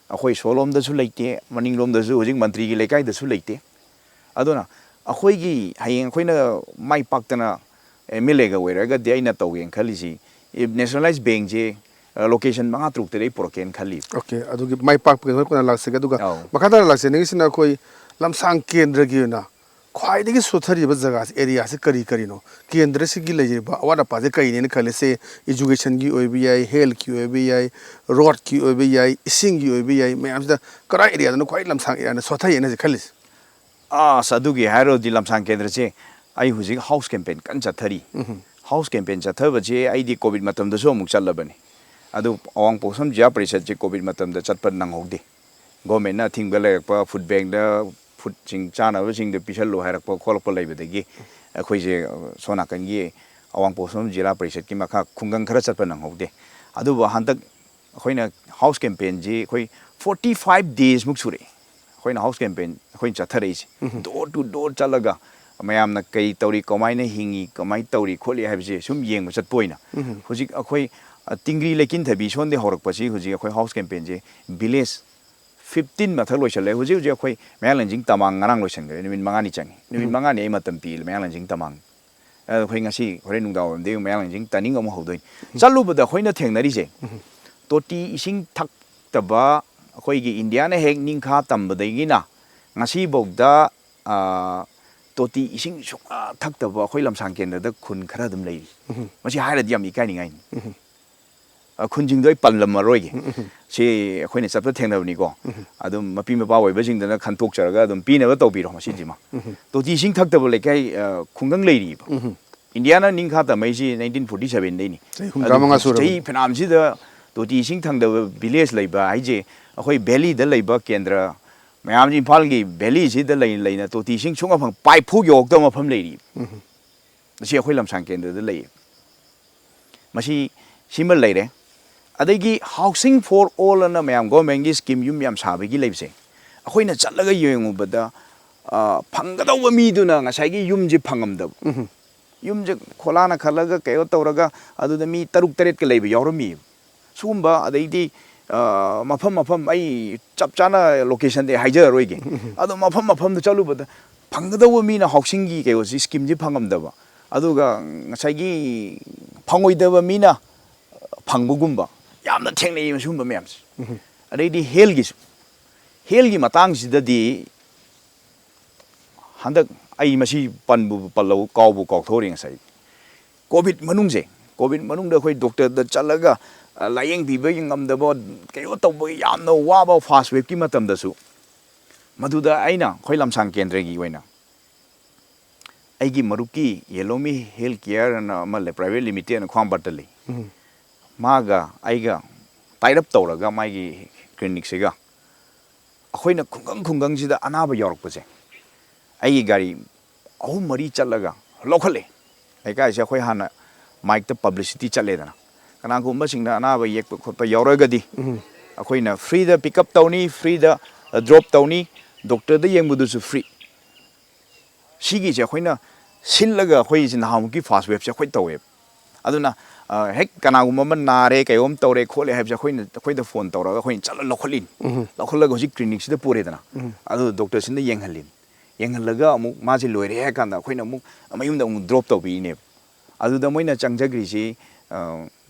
ꯑꯩꯈꯣꯏ ꯁꯣꯂꯣꯝꯗꯁꯨ ꯂꯩꯇꯦ ꯃꯅꯤꯡꯂꯣꯝꯗꯁꯨ ꯍꯧꯖꯤꯛ ꯃꯟꯇ꯭ꯔꯤꯒꯤ ꯂꯩꯀꯥꯏꯗꯁꯨ ꯂꯩꯇꯦ ꯑꯗꯨꯅ ꯑꯩꯈꯣꯏꯒꯤ ꯍꯌꯦꯡ ꯑꯩꯈꯣꯏꯅ ꯃꯥꯏ ꯄꯥꯛꯇꯅ MLAꯒ ꯑꯣꯏꯔꯒꯗꯤ ꯑꯩꯅ ꯇꯧꯒꯦꯅ ꯈꯜꯂꯤꯁꯤ ꯅꯦꯁꯅꯦꯂꯥꯏꯁ ꯕꯦꯡꯁꯦ ꯂꯣꯀꯦꯁꯟ 5-6 ꯄꯨꯔꯛꯀꯦꯅ ꯈꯜꯂꯤ ꯑꯣꯀꯦ ꯑꯗꯨꯒꯤ ꯃꯥꯏ ꯄꯥꯛꯄꯒꯤ ꯃꯔꯛ ꯂꯥꯛꯁꯤꯒ ꯑꯗꯨꯒ ꯑꯧ ꯃꯈꯥ ꯇꯥꯅ ꯂꯥꯛꯆꯅꯤꯡꯉꯤꯁꯤꯅ ꯑꯩꯈꯣꯏ ꯂꯝꯁꯥꯡ ꯀꯦꯟꯗ꯭ꯔꯒꯤ ꯑꯣꯏꯅ ꯈ꯭ꯋꯥꯏꯗꯒꯤ ꯁꯣꯊꯔꯤꯕ ꯖꯒꯥꯁꯤ ꯑꯦꯔꯤꯌꯥꯁꯤ ꯀꯔꯤ ꯀꯔꯤꯅꯣ ꯀꯦꯟꯗ꯭ꯔꯁꯤꯒꯤ ꯂꯩꯔꯤꯕ ꯑꯋꯥꯠ ꯑꯄꯥꯁꯦ ꯀꯔꯤꯅꯦꯅ ꯈꯜꯂꯤꯁꯦ ꯏꯖꯨꯀꯦꯁꯟꯒꯤ ꯑꯣꯏꯕ ꯌꯥꯏ ꯍꯦꯜꯊꯀꯤ ꯑꯣꯏꯕ ꯌꯥꯏ ꯔꯣꯗꯀꯤ ꯑꯣꯏꯕ ꯌꯥꯏ ꯏꯁꯤꯡꯒꯤ ꯑꯣꯏꯕ ꯌꯥꯏ ꯃꯌꯥꯝꯁꯤꯗ ꯀꯗꯥꯏ ꯑꯦꯔꯤꯌꯥꯗꯅ ꯈ꯭ꯋꯥꯏ ꯂꯝꯁꯥꯡ ꯑꯦꯔꯤꯌꯥꯅ ꯁꯣꯊꯩꯌꯦꯅ ꯈꯜꯂꯤꯁꯦ ꯑꯗꯨꯒꯤ ꯍꯥꯏꯔꯨꯔꯗꯤ ꯂꯝꯁꯥꯡ ꯀꯦꯟꯗ꯭ꯔꯁꯦ ꯑꯩ ꯍꯧꯖꯤꯛ ꯍꯥꯎꯁ ꯀꯦꯝꯄꯦꯟ ꯀꯟꯅ ꯆꯠꯊꯔꯤ ꯍꯥꯎꯁ ꯀꯦꯝꯄꯦꯟ ꯆꯠꯊꯕꯁꯦ ꯑꯩꯗꯤ ꯀꯣꯚꯤꯗ ꯃꯇꯝꯗꯁꯨ ꯑꯃꯨꯛ ꯆꯠꯂꯕꯅꯤ ꯑꯗꯨ ꯑꯋꯥꯡꯄꯣꯠꯁꯪ ꯖꯤꯂꯥ ꯄꯔꯤꯁꯠꯁꯦ ꯀꯣꯚꯤꯗ ꯃꯇꯝꯗ ꯆꯠꯄ ꯅꯪꯍꯧꯗꯦ ꯒꯣꯔꯃꯦꯟꯅ ꯑꯊꯤꯡꯕ ꯂꯩꯔꯛꯄ ꯐꯨꯗ ꯕꯦꯡꯛꯗ ꯐꯨꯗꯁꯤꯡ ꯆꯥꯅꯕꯁꯤꯡꯗ ꯄꯤꯁꯜꯂꯨ ꯍꯥꯏꯔꯛꯄ ꯈꯣꯠꯂꯛꯄ ꯂꯩꯕꯗꯒꯤ ꯑꯩꯈꯣꯏꯁꯦ ꯁꯣꯝ ꯅꯥꯀꯟꯒꯤ ꯑꯋꯥꯡꯄꯣꯠꯁꯪ ꯖꯤꯂꯥ ꯄꯔꯤꯁꯠꯀꯤ ꯃꯈꯥ ꯈꯨꯡꯒꯪ ꯈꯔ ꯆꯠꯄ ꯅꯪꯍꯧꯗꯦ ꯑꯗꯨꯕꯨ ꯍꯟꯗꯛ ꯑꯩꯈꯣꯏꯅ ꯍꯥꯎꯁ ꯀꯦꯝꯄꯦꯟꯁꯤ ꯑꯩꯈꯣꯏ 45 days ꯃꯨꯛ ꯁꯨꯔꯦ ꯑꯩꯈꯣꯏꯅ ꯍꯥꯎꯁ ꯀꯦꯝꯄꯦꯟ ꯑꯩꯈꯣꯏꯅ ꯆꯠꯊꯔꯛꯏꯁꯦ ꯗꯣꯔ ꯇꯨ ꯗꯣꯔ ꯆꯠꯂꯒ ꯃꯌꯥꯝꯅ ꯀꯩ ꯇꯧꯔꯤ ꯀꯃꯥꯏꯅ ꯍꯤꯡꯉꯤ ꯀꯃꯥꯏꯅ ꯇꯧꯔꯤ ꯈꯣꯠꯂꯤ ꯍꯥꯏꯕꯁꯦ ꯁꯨꯝ ꯌꯦꯡꯕ ꯆꯠꯄ ꯑꯣꯏꯅ ꯍꯧꯖꯤꯛ ꯑꯩꯈꯣই ꯇꯤꯡꯒ꯭ꯔꯤ ꯂꯩꯀꯤꯟꯊꯕꯤ ꯁꯣꯟꯗꯩ ꯍꯧꯔꯛꯄꯁꯤ ꯍꯧꯖꯤꯛ ꯑꯩꯈꯣꯏ ꯍꯥꯎꯁ ꯀꯦꯝꯄꯦꯟꯁꯦ ꯚꯤꯂꯦꯖ 15 ꯃꯊꯛ ꯂꯣꯏꯁꯜꯂꯦ ꯍꯧꯖꯤꯛ ꯑꯩꯈꯣꯏ ꯃꯌꯥꯡꯂꯥꯟꯖꯤꯡ ꯇꯃꯥꯡ ꯉꯔꯥꯡ ꯂꯣꯏꯁꯟꯈ꯭ꯔꯦ ꯅꯨꯃꯤꯠ 5ꯅꯤ ꯆꯪꯉꯤ ꯅꯨꯃꯤꯠ 5ꯅꯤ ꯑꯩ ꯃꯇꯝ ꯄꯤ ꯃꯌꯥꯡꯂꯥꯟꯖꯤꯡ ꯇꯃꯥꯡ ꯑꯩꯈꯣꯏ ꯉꯁꯤ ꯍꯣꯔꯦꯟ ꯅꯨꯡꯗꯥꯡꯋꯥꯏꯔꯝꯗꯒꯤ ꯃꯌꯥꯡꯂꯥꯟꯖꯤꯡ ꯇꯥꯅꯤꯡ ꯑꯃꯨꯛ ꯍꯧꯗꯣꯏꯅꯤ ꯆꯠꯂꯨꯕꯗ ꯑꯩꯈꯣꯏꯅ ꯊꯦꯡꯅꯔꯤꯁꯦ ꯇꯣꯇꯤ ꯏꯁꯤꯡ ꯊꯛꯇꯕ ꯑꯩꯈꯣꯏꯒꯤ ꯏꯟꯗꯤꯌꯥꯅ ꯍꯦꯛ ꯅꯤꯡꯈꯥ ꯇꯝꯕꯗꯒꯤꯅ ꯉꯁꯤꯐꯥꯎꯗ ꯇꯣꯇꯤ ꯏꯁꯤꯡ ꯁꯨꯡꯊꯛ ꯊꯛꯇꯕ ꯑꯩꯈꯣꯏ ꯂꯝꯁꯥꯡ ꯀꯦꯟꯗ꯭ꯔꯗ ꯈꯨꯟ ꯈꯔ ꯑꯗꯨꯝ ꯂꯩꯔꯤ ꯃꯁꯤ ꯍꯥꯏꯔꯗꯤ ꯌꯥꯝ ꯏꯀꯥꯏꯅꯤꯡꯉꯥꯏꯅꯤ ꯈꯨꯟꯁꯤꯡꯗꯣ ꯑꯩ ꯄꯜꯂꯝꯃꯔꯣꯏꯒꯦ ꯁꯤ ꯑꯩꯈꯣꯏꯅ ꯆꯠꯄ ꯊꯦꯡꯅꯕꯅꯤꯀꯣ ꯑꯗꯨꯝ ꯃꯄꯤ ꯃꯄꯥ ꯑꯣꯏꯕꯁꯤꯡꯗꯅ ꯈꯟꯇꯣꯛꯆꯔꯒ ꯑꯗꯨꯝ ꯄꯤꯅꯕ ꯇꯧꯕꯤꯔꯣ ꯃꯁꯤꯁꯤꯃ ꯇꯣꯇꯤ ꯏꯁꯤꯡ ꯊꯛꯇꯕ ꯂꯩꯀꯥꯏ ꯈꯨꯡꯒꯪ ꯂꯩꯔꯤꯕ ꯏꯟꯗꯤꯌꯥꯅ ꯅꯤꯡꯈꯥ ꯇꯝꯃꯛꯏꯁꯤ 1947ꯗꯩꯅꯤ ꯆꯍꯤ ꯑꯗꯨ 75 ꯆꯍꯤ ꯁꯨꯔꯕꯅꯤ ꯐꯅꯌꯥꯝꯁꯤꯗ ꯇꯣꯇꯤ ꯏꯁꯤꯡ ꯊꯛꯇꯕ ꯚꯤꯂꯦꯖ ꯂꯩꯕ ꯍꯥꯏꯁꯦ ꯑꯩꯈꯣꯏ ꯚꯦꯂꯤꯗ ꯂꯩꯕ ꯀꯦꯟꯗ꯭ꯔ ꯃꯌꯥꯝꯁꯤ ꯏꯝꯐꯥꯜꯒꯤ ꯚꯦꯂꯤꯁꯤꯗ ꯂꯩꯅ ꯇꯣꯇꯤ ꯏꯁꯤꯡ ꯁꯨꯡꯐꯪ ꯄꯥꯏꯞꯐꯥꯎ ꯌꯧꯔꯛꯇꯕ ꯃꯐꯝ ꯂꯩꯔꯤ ꯃꯁꯤ ꯑꯩꯈꯣꯏ ꯂꯝꯁꯥꯡ ꯀꯦꯟꯗ꯭ꯔꯗ ꯂꯩꯌꯦ ꯃꯁꯤ ꯁꯤꯃ ꯂꯩꯔꯦ ꯑꯗꯒꯤ ꯍꯥꯎꯁꯤꯡ ꯐꯣꯔ ꯑꯣꯜ ꯑꯅ ꯃꯌꯥꯝ ꯒꯣꯔꯃꯦꯟꯒꯤ ꯁ꯭ꯀꯤꯝ ꯌꯨꯝ ꯌꯥꯝ ꯁꯥꯕꯒꯤ ꯂꯩꯕꯁꯦ ꯑꯩꯈꯣꯏꯅ ꯆꯠꯂꯒ ꯌꯦꯡꯉꯨꯕꯗ ꯐꯪꯒꯗꯧꯕ ꯃꯤꯗꯨꯅ ꯉꯁꯥꯏꯒꯤ ꯌꯨꯝꯁꯦ ꯐꯪꯉꯝꯗꯕ ꯌꯨꯝꯁꯦ ꯈꯣꯂꯥꯅ ꯈꯜꯂꯒ ꯀꯩꯅꯣ ꯇꯧꯔꯒ ꯑꯗꯨꯗ ꯃꯤ 6-7ꯀ ꯂꯩꯕ ꯌꯥꯎꯔꯝꯃꯤ ꯁꯤꯒꯨꯝꯕ ꯑꯗꯩꯗꯤ ꯃꯐꯝ ꯑꯩ ꯆꯞ ꯆꯥꯅ ꯂꯣꯀꯦꯁꯟꯗꯤ ꯍꯥꯏꯖꯔꯔꯣꯏꯒꯦ ꯑꯗꯣ ꯃꯐꯝꯗ ꯆꯠꯂꯨꯕꯗ ꯐꯪꯒꯗꯧꯕ ꯃꯤꯅ ꯍꯥꯎꯁꯤꯡꯒꯤ ꯀꯩꯅꯣꯁꯤ ꯁ꯭ꯀꯤꯝꯁꯤ ꯐꯪꯉꯝꯗꯕ ꯑꯗꯨꯒ ꯉꯁꯥꯏꯒꯤ ꯐꯪꯉꯣꯏꯗꯕ ꯃꯤꯅ ꯐꯪꯕꯒꯨꯝꯕ ꯌꯥꯝꯅ ꯊꯦꯡꯅꯩ ꯃꯁꯤꯒꯨꯝꯕ ꯃꯌꯥꯝꯁꯦ ꯑꯗꯩꯗꯤ ꯍꯦꯜꯒꯤ ꯃꯇꯥꯡꯁꯤꯗꯗꯤ ꯍꯟꯗꯛ ꯑꯩ ꯃꯁꯤ ꯄꯜꯂꯧ ꯀꯥꯎꯊꯣꯛꯎꯔꯦ ꯉꯁꯥꯏ ꯀꯣꯚꯤꯗ ꯃꯅꯨꯡꯗ ꯑꯩꯈꯣꯏ ꯗꯣꯛꯇꯔꯗ ꯆꯠꯂꯒ ꯂꯥꯌꯦꯡꯕꯤꯕ ꯉꯝꯗꯕ ꯀꯩꯅꯣ ꯇꯧꯕ ꯌꯥꯝꯅ ꯋꯥꯕ ꯐꯥꯁ ꯋꯦꯕꯀꯤ ꯃꯇꯝꯗꯁꯨ ꯃꯗꯨꯗ ꯑꯩꯅ ꯑꯩꯈꯣꯏ ꯂꯝꯁꯥꯡ ꯀꯦꯟꯗ꯭ꯔꯒꯤ ꯑꯣꯏꯅ ꯑꯩꯒꯤ ꯃꯔꯨꯞꯀꯤ ꯌꯦꯂꯣꯃꯤ ꯍꯦꯜꯊ ꯀꯦꯌꯔ ꯑꯅ ꯑꯃ ꯂꯩ ꯄ꯭ꯔꯥꯏꯚꯦꯠ ꯂꯤꯃꯤꯇꯦꯗ ꯈ꯭ꯋꯥꯡꯕꯥꯠꯇ ꯂꯩ ꯃꯥꯒ ꯑꯩꯒ ꯇꯥꯏꯔꯞ ꯇꯧꯔꯒ ꯃꯥꯒꯤ ꯀ꯭ꯂꯤꯅꯤꯛꯁꯤꯒ ꯑꯩꯈꯣꯏꯅ ꯈꯨꯡꯒꯪꯁꯤꯗ ꯑꯅꯥꯕ ꯌꯥꯎꯔꯛꯄꯁꯦ ꯑꯩꯒꯤ ꯒꯥꯔꯤ 3-4 ꯆꯠꯂꯒ ꯂꯧꯈꯠꯂꯦ ꯂꯩꯀꯥꯏꯁꯦ ꯑꯩꯈꯣꯏ ꯍꯥꯟꯅ ꯃꯥꯏꯛꯇ ꯄꯕ꯭ꯂꯤꯁꯤꯇꯤ ꯆꯠꯂꯦꯗꯅ ꯀꯅꯥꯒꯨꯝꯕꯁꯤꯡꯅ ꯑꯅꯥꯕ ꯌꯦꯛꯄ ꯈꯣꯠꯄ ꯌꯥꯎꯔꯒꯗꯤ ꯑꯩꯈꯣꯏꯅ ꯐ꯭ꯔꯤꯗ ꯄꯤꯛꯑꯞ ꯇꯧꯅꯤ ꯐ꯭ꯔꯤꯗ ꯗ꯭ꯔꯣꯞ ꯇꯧꯅꯤ ꯗꯣꯛꯇꯔꯗ ꯌꯦꯡꯕꯗꯨꯁꯨ ꯐ꯭ꯔꯤ ꯁꯤꯒꯤꯁꯦ ꯑꯩꯈꯣꯏꯅ ꯁꯤꯜꯂꯒ ꯑꯩꯈꯣꯏꯁꯦ ꯅꯍꯥꯟꯃꯨꯛꯀꯤ ꯐꯥꯁ ꯋꯦꯕꯁꯦ ꯑꯩꯈꯣꯏ ꯇꯧꯋꯦꯕ ꯑꯗꯨꯅ ꯍꯦꯛ ꯀꯅꯥꯒꯨꯝꯕ ꯑꯃ ꯅꯥꯔꯦ ꯀꯩꯅꯣꯝ ꯇꯧꯔꯦ ꯈꯣꯠꯂꯦ ꯍꯥꯏꯕꯁꯦ ꯑꯩꯈꯣꯏꯗ ꯐꯣꯟ ꯇꯧꯔꯒ ꯑꯩꯈꯣꯏꯅ ꯆꯠꯂ ꯂꯧꯈꯠꯂꯤꯅꯤ ꯂꯧꯈꯠꯂꯒ ꯍꯧꯖꯤꯛ ꯀ꯭ꯂꯤꯅꯤꯛꯁꯤꯗ ꯄꯨꯔꯦꯗꯅ ꯑꯗꯨ ꯗꯣꯛꯇꯔꯁꯤꯅ ꯌꯦꯡꯍꯜꯂꯒ ꯑꯃꯨꯛ ꯃꯥꯁꯦ ꯂꯣꯏꯔꯦ ꯍꯥꯏ ꯀꯥꯟꯗ ꯑꯩꯈꯣꯏꯅ ꯑꯃꯨꯛ ꯃꯌꯨꯝꯗ ꯑꯃꯨꯛ ꯗ꯭ꯔꯣꯞ ꯇꯧꯕꯤꯅꯦꯕ ꯑꯗꯨꯗ ꯃꯣꯏꯅ ꯆꯪꯖꯈ꯭ꯔꯤꯁꯤ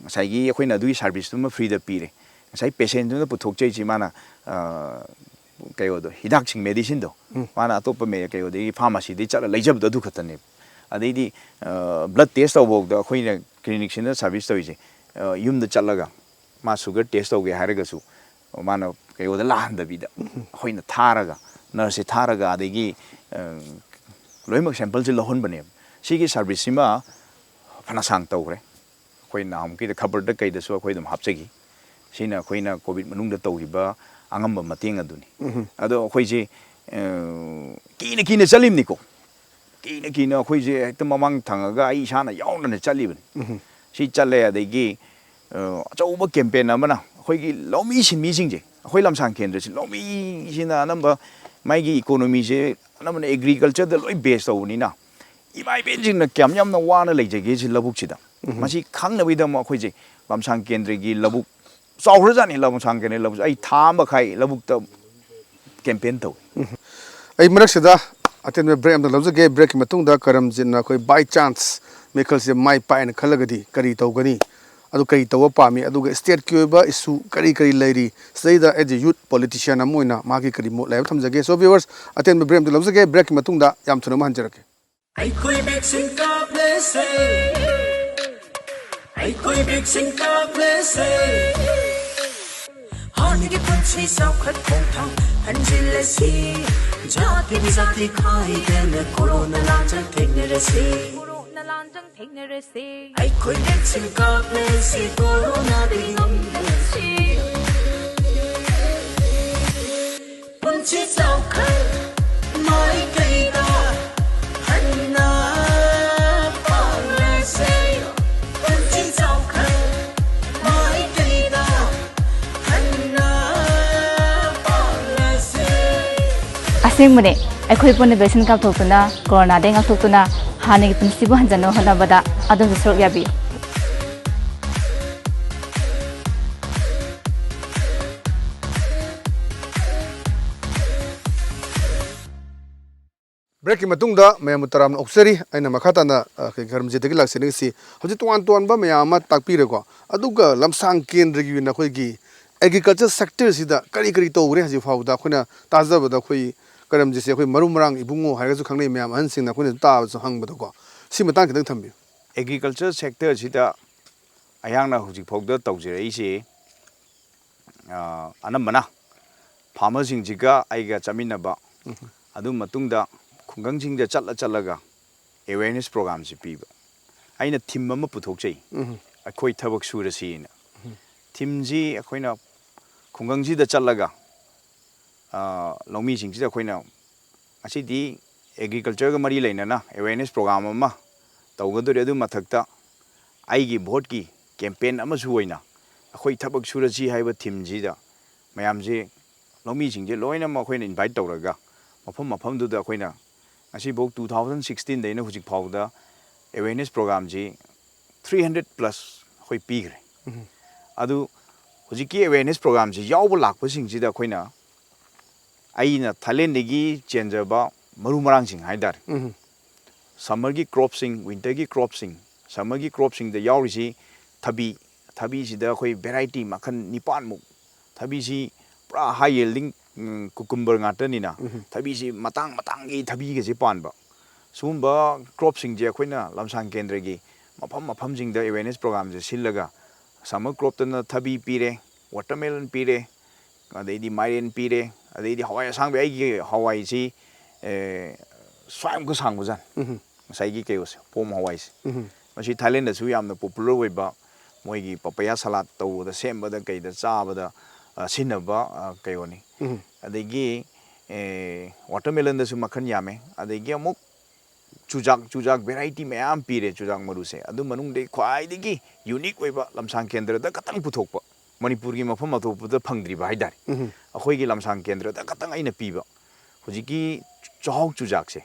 ꯉꯁꯥꯏꯒꯤ ꯑꯩꯈꯣꯏꯅ ꯑꯗꯨꯒꯤ ꯁꯥꯔꯚꯤꯁꯇꯨꯃ ꯐ꯭ꯔꯤꯗ ꯄꯤꯔꯦ ꯉꯁꯥꯏ ꯄꯦꯁꯦꯟꯗꯨꯅ ꯄꯨꯊꯣꯛꯆꯩꯁꯤ ꯃꯥꯅ ꯀꯩꯅꯣꯗꯣ ꯍꯤꯗꯥꯛꯁꯤꯡ ꯃꯦꯗꯤꯁꯤꯟꯗꯣ ꯃꯥꯅ ꯑꯇꯣꯞꯄ ꯀꯩꯅꯣꯗꯒꯤ ꯐꯥꯔꯃꯥꯁꯤꯗꯒꯤ ꯆꯠꯂ ꯂꯩꯖꯕꯗꯣ ꯑꯗꯨ ꯈꯛꯇꯅꯦꯕ ꯑꯗꯩꯗꯤ ꯕ꯭ꯂꯗ ꯇꯦꯁ ꯇꯧꯕꯐꯥꯎꯗ ꯑꯩꯈꯣꯏꯅ ꯀ꯭ꯂꯤꯅꯤꯛꯁꯤꯅ ꯁꯥꯔꯚꯤꯁ ꯇꯧꯔꯤꯁꯦ ꯌꯨꯝꯗ ꯆꯠꯂꯒ ꯃꯥ ꯁꯨꯒꯔ ꯇꯦꯁ ꯇꯧꯒꯦ ꯍꯥꯏꯔꯒꯁꯨ ꯃꯥꯅ ꯀꯩꯅꯣꯗ ꯂꯥꯛꯍꯟꯗꯕꯤꯗ ꯑꯩꯈꯣꯏꯅ ꯊꯥꯔꯒ ꯅꯔꯁꯁꯦ ꯊꯥꯔꯒ ꯑꯗꯒꯤ ꯂꯣꯏꯅꯃꯛ ꯁꯦꯝꯄꯜꯁꯦ ꯂꯧꯍꯟꯕꯅꯦꯕ ꯁꯤꯒꯤ ꯁꯥꯔꯚꯤꯁꯁꯤꯃ ꯐꯅ ꯁꯥꯡ ꯇꯧꯈ꯭ꯔꯦ ꯑꯩꯈꯣꯏ ꯅꯍꯥꯟꯃꯨꯛꯀꯤꯗ ꯈꯕꯔꯗ ꯀꯩꯗꯁꯨ ꯑꯩꯈꯣꯏ ꯑꯗꯨꯝ ꯍꯥꯞꯆꯈꯤ ꯁꯤꯅ ꯑꯩꯈꯣꯏꯅ ꯀꯣꯚꯤꯗ ꯃꯅꯨꯡꯗ ꯇꯧꯈꯤꯕ ꯑꯉꯝꯕ ꯃꯇꯦꯡ ꯑꯗꯨꯅꯤ ꯑꯗꯣ ꯑꯩꯈꯣꯏꯁꯦ ꯀꯤꯅ ꯆꯠꯂꯤꯕꯅꯤꯀꯣ ꯀꯤꯅ ꯑꯩꯈꯣꯏꯁꯦ ꯍꯦꯛꯇ ꯃꯃꯥꯡ ꯊꯪꯉꯒ ꯑꯩ ꯏꯁꯥꯅ ꯌꯥꯎꯅ ꯆꯠꯂꯤꯕꯅꯤ ꯁꯤ ꯆꯠꯂꯦ ꯑꯗꯒꯤ ꯑꯆꯧꯕ ꯀꯦꯝꯄꯦꯟ ꯑꯃꯅ ꯑꯩꯈꯣꯏꯒꯤ ꯂꯧꯃꯤ ꯁꯤꯟꯃꯤꯁꯤꯡꯁꯦ ꯑꯩꯈꯣꯏ ꯂꯝꯁꯥꯡ ꯀꯦꯟꯗ꯭ꯔꯁꯤ ꯂꯧꯃꯤꯁꯤꯅ ꯑꯅꯝꯕ ꯃꯥꯒꯤ ꯏꯀꯣꯅꯣꯃꯤꯁꯦ ꯑꯅꯝꯕꯅ ꯑꯦꯒ꯭ꯔꯤꯀꯜꯆꯔꯗ ꯂꯣꯏ ꯕꯦꯁ ꯇꯧꯕꯅꯤꯅ ꯏꯃꯥ ꯏꯕꯦꯟꯁꯤꯡꯅ ꯀꯌꯥꯝ ꯌꯥꯝꯅ ꯋꯥꯅ ꯂꯩꯖꯒꯦꯁꯤ ꯂꯧꯕꯨꯛꯁꯤꯗ ꯃꯁꯤ ꯈꯪꯅꯕꯒꯤꯗꯃꯛ ꯑꯩꯈꯣꯏꯁꯦ ꯂꯝꯁꯥꯡ ꯀꯦꯟꯗ꯭ꯔꯒꯤ ꯂꯧꯕꯨꯛ ꯆꯥꯎꯈ꯭ꯔꯖꯥꯠꯅꯤ ꯂꯝꯁꯥꯡ ꯀꯦꯟꯗ꯭ꯔꯒꯤ ꯂꯧꯕꯨꯛ ꯑꯩ ꯊꯥ ꯑꯃꯈꯥꯏ ꯂꯧꯕꯨꯛꯇ ꯀꯦꯝꯄꯦꯟ ꯇꯧꯏ ꯑꯩ ꯃꯔꯛꯁꯤꯗ ꯑꯇꯦꯟꯕ ꯕ꯭ꯔꯦꯛ ꯑꯃꯇ ꯂꯧꯖꯒꯦ ꯕ꯭ꯔꯦꯛꯀꯤ ꯃꯇꯨꯡꯗ ꯀꯔꯝꯖꯤꯠꯅ ꯑꯩꯈꯣꯏ ꯕꯥꯏ ꯆꯥꯟꯁ ꯃꯤꯈꯜꯁꯦ ꯃꯥꯏ ꯄꯥꯛꯑꯦꯅ ꯈꯜꯂꯒꯗꯤ ꯀꯔꯤ ꯇꯧꯒꯅꯤ ꯑꯗꯨ ꯀꯔꯤ ꯇꯧꯕ ꯄꯥꯝꯃꯤ ꯑꯗꯨꯒ ꯁ꯭ꯇꯦꯠꯀꯤ ꯑꯣꯏꯕ ꯏꯁꯨ ꯀꯔꯤ ꯂꯩꯔꯤ ꯁꯤꯗꯩꯗ ꯑꯦꯖ ꯑꯦ ꯌꯨꯠ ꯄꯣꯂꯤꯇꯤꯁꯤꯌꯥꯟ ꯑꯃ ꯑꯣꯏꯅ ꯃꯥꯒꯤ ꯀꯔꯤ ꯃꯣꯠ ꯂꯩꯕ ꯊꯝꯖꯒꯦ ꯁꯣ ꯚꯤꯌꯋꯔꯁ ꯑꯇꯦꯟꯕ ꯕ꯭ꯔꯦꯛ ꯑꯃꯇ ꯂꯧꯖꯒꯦ ꯕ꯭ꯔꯦꯛꯀꯤ ꯃꯇꯨꯡꯗ ꯌꯥꯝ ꯊꯨꯅ ꯑꯃ ꯍꯟꯖꯔꯛꯀꯦ ꯑꯩꯈꯣꯏ ꯚꯦꯛꯁꯤꯟ ꯀꯥꯞꯂꯦꯁꯦ ꯑꯩꯈꯣꯏ ꯚꯦꯛꯁꯤꯟ ꯀꯥꯞꯂꯦꯁꯦ ꯍꯥꯟꯅꯒꯤ ꯄꯨꯟꯁꯤ ꯆꯥꯎꯈꯠ ꯈꯣꯡꯊꯥꯡ ꯍꯟꯖꯤꯜꯂꯁꯤ ꯖꯥꯇꯤ ꯕꯤꯖꯥꯇꯤ ꯈꯥꯏꯗꯅ ꯀꯣꯔꯣꯅꯥ ꯂꯥꯟꯆꯠ ꯊꯦꯡꯅꯔꯁꯤ ꯑꯩꯈꯣꯏ ꯚꯦꯛꯁꯤꯟ ꯀꯥꯞꯂꯦꯁꯤ ꯀꯣꯔꯣꯅꯥꯗꯒꯤ ꯉꯝꯂꯁꯤ ꯄꯨꯟꯁꯤ ꯆꯥꯎꯈꯠ ꯃꯥꯏꯀꯩꯗ ꯍꯟꯅ ꯄꯥꯡꯂꯁꯤ ꯄꯨꯟꯁꯤ ꯆꯥꯎꯈꯠ ꯃꯥꯏꯀꯩꯗ ꯍꯟꯅ ꯄꯥꯡꯂꯁꯤ ꯑꯁꯦꯡꯕꯅꯦ ꯑꯩꯈꯣꯏ ꯄꯨꯟꯅ ꯚꯦꯛꯁꯤꯟ ꯀꯥꯞꯊꯣꯛꯇꯨꯅ ꯀꯣꯔꯣꯅꯥꯗꯒꯤ ꯉꯥꯛꯊꯣꯛꯇꯨꯅ ꯍꯥꯟꯅꯒꯤ ꯄꯨꯟꯁꯤꯕꯨ ꯍꯟꯖꯟꯅꯕ ꯍꯣꯠꯅꯕꯗ ꯑꯗꯣꯝꯁꯨ ꯁꯔꯨꯛ ꯌꯥꯕꯤꯌꯨ ꯕ꯭ꯔꯦꯛꯀꯤ ꯃꯇꯨꯡꯗ ꯃꯌꯥꯝꯕꯨ ꯇꯔꯥꯝꯅ ꯑꯣꯛꯆꯔꯤ ꯑꯩꯅ ꯃꯈꯥ ꯇꯥꯅ ꯀꯔꯝꯖꯤꯠꯇꯒꯤ ꯂꯥꯛꯆꯅꯤꯡꯉꯤꯁꯤ ꯍꯧꯖꯤꯛ ꯇꯣꯉꯥꯟꯕ ꯃꯌꯥꯝ ꯑꯃ ꯇꯥꯛꯄꯤꯔꯦꯀꯣ ꯑꯗꯨꯒ ꯂꯝꯁꯥꯡ ꯀꯦꯟꯗ꯭ꯔꯒꯤ ꯑꯣꯏꯅ ꯑꯩꯈꯣꯏꯒꯤ ꯑꯦꯒ꯭ꯔꯤꯀꯜꯆꯔ ꯁꯦꯛꯇꯔꯁꯤꯗ ꯀꯔꯤ ꯇꯧꯈ꯭ꯔꯦ ꯍꯧꯖꯤꯛ ꯐꯥꯎꯕꯗ ꯑꯩꯈꯣꯏꯅ ꯇꯥꯖꯕꯗ ꯑꯩꯈꯣꯏ ꯀꯔꯝꯖꯤꯠꯁꯦ ꯑꯩꯈꯣꯏ ꯃꯔꯨ ꯃꯔꯥꯡ ꯏꯕꯨꯡꯉꯣ ꯍꯥꯏꯔꯒꯁꯨ ꯈꯪꯅꯩ ꯃꯌꯥꯝ ꯑꯍꯟꯁꯤꯡꯅ ꯑꯩꯈꯣꯏꯅ ꯇꯥꯕꯁꯨ ꯍꯪꯕꯗꯀꯣ ꯁꯤ ꯃꯇꯥꯡ ꯈꯤꯇꯪ ꯊꯝꯕꯤꯌꯨ ꯑꯦꯒ꯭ꯔꯤꯀꯜꯆꯔ ꯁꯦꯛꯇꯔꯁꯤꯗ ꯑꯩꯍꯥꯛꯅ ꯍꯧꯖꯤꯛ ꯐꯥꯎꯗ ꯇꯧꯖꯔꯛꯏꯁꯤ ꯑꯅꯝꯕꯅ ꯐꯥꯔꯃꯔꯁꯤꯡꯁꯤꯒ ꯑꯩꯒ ꯆꯠꯃꯤꯟꯅꯕ ꯑꯗꯨ ꯃꯇꯨꯡꯗ ꯈꯨꯡꯒꯪꯁꯤꯡꯗ ꯆꯠꯂꯒ ꯑꯦꯋꯦꯔꯅꯦꯁ ꯄ꯭ꯔꯣꯒ꯭ꯔꯥꯝꯁꯤ ꯄꯤꯕ ꯑꯩꯅ ꯊꯤꯝ ꯑꯃ ꯄꯨꯊꯣꯛꯆꯩ ꯑꯩꯈꯣꯏ ꯊꯕꯛ ꯁꯨꯔꯁꯤꯅ ꯊꯤꯝꯁꯤ ꯑꯩꯈꯣꯏꯅ ꯈꯨꯡꯒꯪꯁꯤꯗ ꯆꯠꯂꯒ ꯂꯧꯃꯤꯁꯤꯡꯁꯤꯗ ꯑꯩꯈꯣꯏꯅ ꯉꯁꯤꯗꯤ ꯑꯦꯒ꯭ꯔꯤꯀꯜꯆꯔꯒ ꯃꯔꯤ ꯂꯩꯅꯅ ꯑꯦꯋꯦꯔꯅꯦꯁ ꯄ꯭ꯔꯣꯒ꯭ꯔꯥꯝ ꯑꯃ ꯇꯧꯒꯗꯣꯔꯤ ꯑꯗꯨ ꯃꯊꯛꯇ ꯑꯩꯒꯤ ꯚꯣꯠꯀꯤ ꯀꯦꯝꯄꯦꯟ ꯑꯃꯁꯨ ꯑꯣꯏꯅ ꯑꯩꯈꯣꯏ ꯊꯕꯛ ꯁꯨꯔꯁꯤ ꯍꯥꯏꯕ ꯊꯤꯝꯁꯤꯗ ꯃꯌꯥꯝꯁꯦ ꯂꯧꯃꯤꯁꯤꯡꯁꯦ ꯂꯣꯏꯅꯃꯛ ꯑꯩꯈꯣꯏꯅ ꯏꯟꯚꯥꯏꯠ ꯇꯧꯔꯒ ꯃꯐꯝꯗꯨꯗ ꯑꯩꯈꯣꯏꯅ ꯉꯁꯤꯐꯥꯎ 2016ꯗꯩꯅ ꯍꯧꯖꯤꯛ ꯐꯥꯎꯕꯗ ꯑꯦꯋꯦꯔꯅꯦꯁ ꯄ꯭ꯔꯣꯒ꯭ꯔꯥꯝꯁꯤ 300+ ꯑꯩꯈꯣꯏ ꯄꯤꯈ꯭ꯔꯦ ꯑꯗꯨ ꯍꯧꯖꯤꯛꯀꯤ ꯑꯦꯋꯦꯔꯅꯦꯁ ꯄ꯭ꯔꯣꯒ꯭ꯔꯥꯝꯁꯤ ꯌꯥꯎꯕ ꯂꯥꯛꯄꯁꯤꯡꯁꯤꯗ ꯑꯩꯈꯣꯏꯅ ꯑꯩꯅ ꯊꯥꯏꯂꯦꯟꯗꯒꯤ ꯆꯦꯟꯖꯕ ꯃꯔꯨ ꯃꯔꯥꯡꯁꯤꯡ ꯍꯥꯏꯇꯥꯔꯦ ꯁꯝꯃꯔꯒꯤ ꯀ꯭ꯔꯣꯞꯁꯤꯡ ꯋꯤꯟꯇꯔꯒꯤ ꯀ꯭ꯔꯣꯞꯁꯤꯡ ꯁꯝꯃꯔꯒꯤ ꯀ꯭ꯔꯣꯞꯁꯤꯡꯗ ꯌꯥꯎꯔꯤꯁꯤ ꯊꯕꯤꯁꯤꯗ ꯑꯩꯈꯣꯏ ꯚꯦꯔꯥꯏꯇꯤ ꯃꯈꯜ 9ꯃꯨꯛ ꯊꯕꯤꯁꯤ ꯄꯨꯔꯥ ꯍꯥꯏ ꯌꯦꯜꯗꯤꯡ ꯀꯨꯀꯨꯝꯕꯔ ꯉꯥꯛꯇꯅꯤꯅ ꯊꯕꯤꯁꯤ ꯃꯇꯥꯡꯒꯤ ꯊꯕꯤꯒꯁꯦ ꯄꯥꯟꯕ ꯁꯤꯒꯨꯝꯕ ꯀ꯭ꯔꯣꯞꯁꯤꯡꯁꯦ ꯑꯩꯈꯣꯏꯅ ꯂꯝꯁꯥꯡ ꯀꯦꯟꯗ꯭ꯔꯒꯤ ꯃꯐꯝꯁꯤꯡꯗ ꯑꯦꯋꯦꯔꯅꯦꯁ ꯄ꯭ꯔꯣꯒ꯭ꯔꯥꯝꯁꯦ ꯁꯤꯜꯂꯒ ꯁꯝꯃꯔ ꯀ꯭ꯔꯣꯞꯇꯅ ꯊꯕꯤ ꯄꯤꯔꯦ ꯋꯥꯇꯔꯃꯦꯂꯟ ꯄꯤꯔꯦ ꯑꯗꯩꯗꯤ ꯃꯥꯏꯔꯦꯟ ꯄꯤꯔꯦ ꯑꯗꯩꯗꯤ ꯍꯋꯥꯏ ꯑꯁꯥꯡꯕꯤ ꯑꯩꯒꯤ ꯍꯋꯥꯏꯁꯤ ꯁ꯭ꯋꯥꯏꯃꯨꯛꯀ ꯁꯥꯡꯕꯖꯥꯠꯅꯤ ꯉꯁꯥꯏꯒꯤ ꯀꯩꯅꯣꯁꯦ ꯄꯣꯝ ꯍꯋꯥꯏꯁꯦ ꯃꯁꯤ ꯊꯥꯏꯂꯦꯟꯗꯁꯨ ꯌꯥꯝꯅ ꯄꯣꯄꯨꯂꯔ ꯑꯣꯏꯕ ꯃꯣꯏꯒꯤ ꯄꯄꯌꯥ ꯁꯂꯥꯠ ꯇꯧꯕꯗ ꯁꯦꯝꯕꯗ ꯀꯩꯗ ꯆꯥꯕꯗ ꯁꯤꯖꯤꯟꯅꯕ ꯀꯩꯅꯣꯅꯤ ꯑꯗꯒꯤ ꯋꯥꯇꯔꯃꯦꯂꯟꯗꯁꯨ ꯃꯈꯜ ꯌꯥꯝꯃꯦ ꯑꯗꯒꯤ ꯑꯃꯨꯛ ꯆꯨꯖꯥꯛ ꯚꯦꯔꯥꯏꯇꯤ ꯃꯌꯥꯝ ꯄꯤꯔꯦ ꯆꯨꯖꯥꯛ ꯃꯔꯨꯁꯦ ꯑꯗꯨ ꯃꯅꯨꯡꯗ ꯈ꯭ꯋꯥꯏꯗꯒꯤ ꯌꯨꯅꯤꯛ ꯑꯣꯏꯕ ꯂꯝꯁꯥꯡ ꯀꯦꯟꯗ꯭ꯔꯗ ꯈꯇꯪ ꯄꯨꯊꯣꯛꯄ ꯃꯅꯤꯄꯨꯔꯒꯤ ꯃꯐꯝ ꯑꯇꯣꯞꯄꯗ ꯐꯪꯗ꯭ꯔꯤꯕ ꯍꯥꯏꯇꯥꯔꯦ ꯑꯩꯈꯣꯏꯒꯤ ꯂꯝꯁꯥꯡ ꯀꯦꯟꯗ꯭ꯔꯗ ꯈꯇꯪ ꯑꯩꯅ ꯄꯤꯕ ꯍꯧꯖꯤꯛꯀꯤ ꯆꯥꯛꯍꯥꯎ ꯆꯨꯖꯥꯛꯁꯦ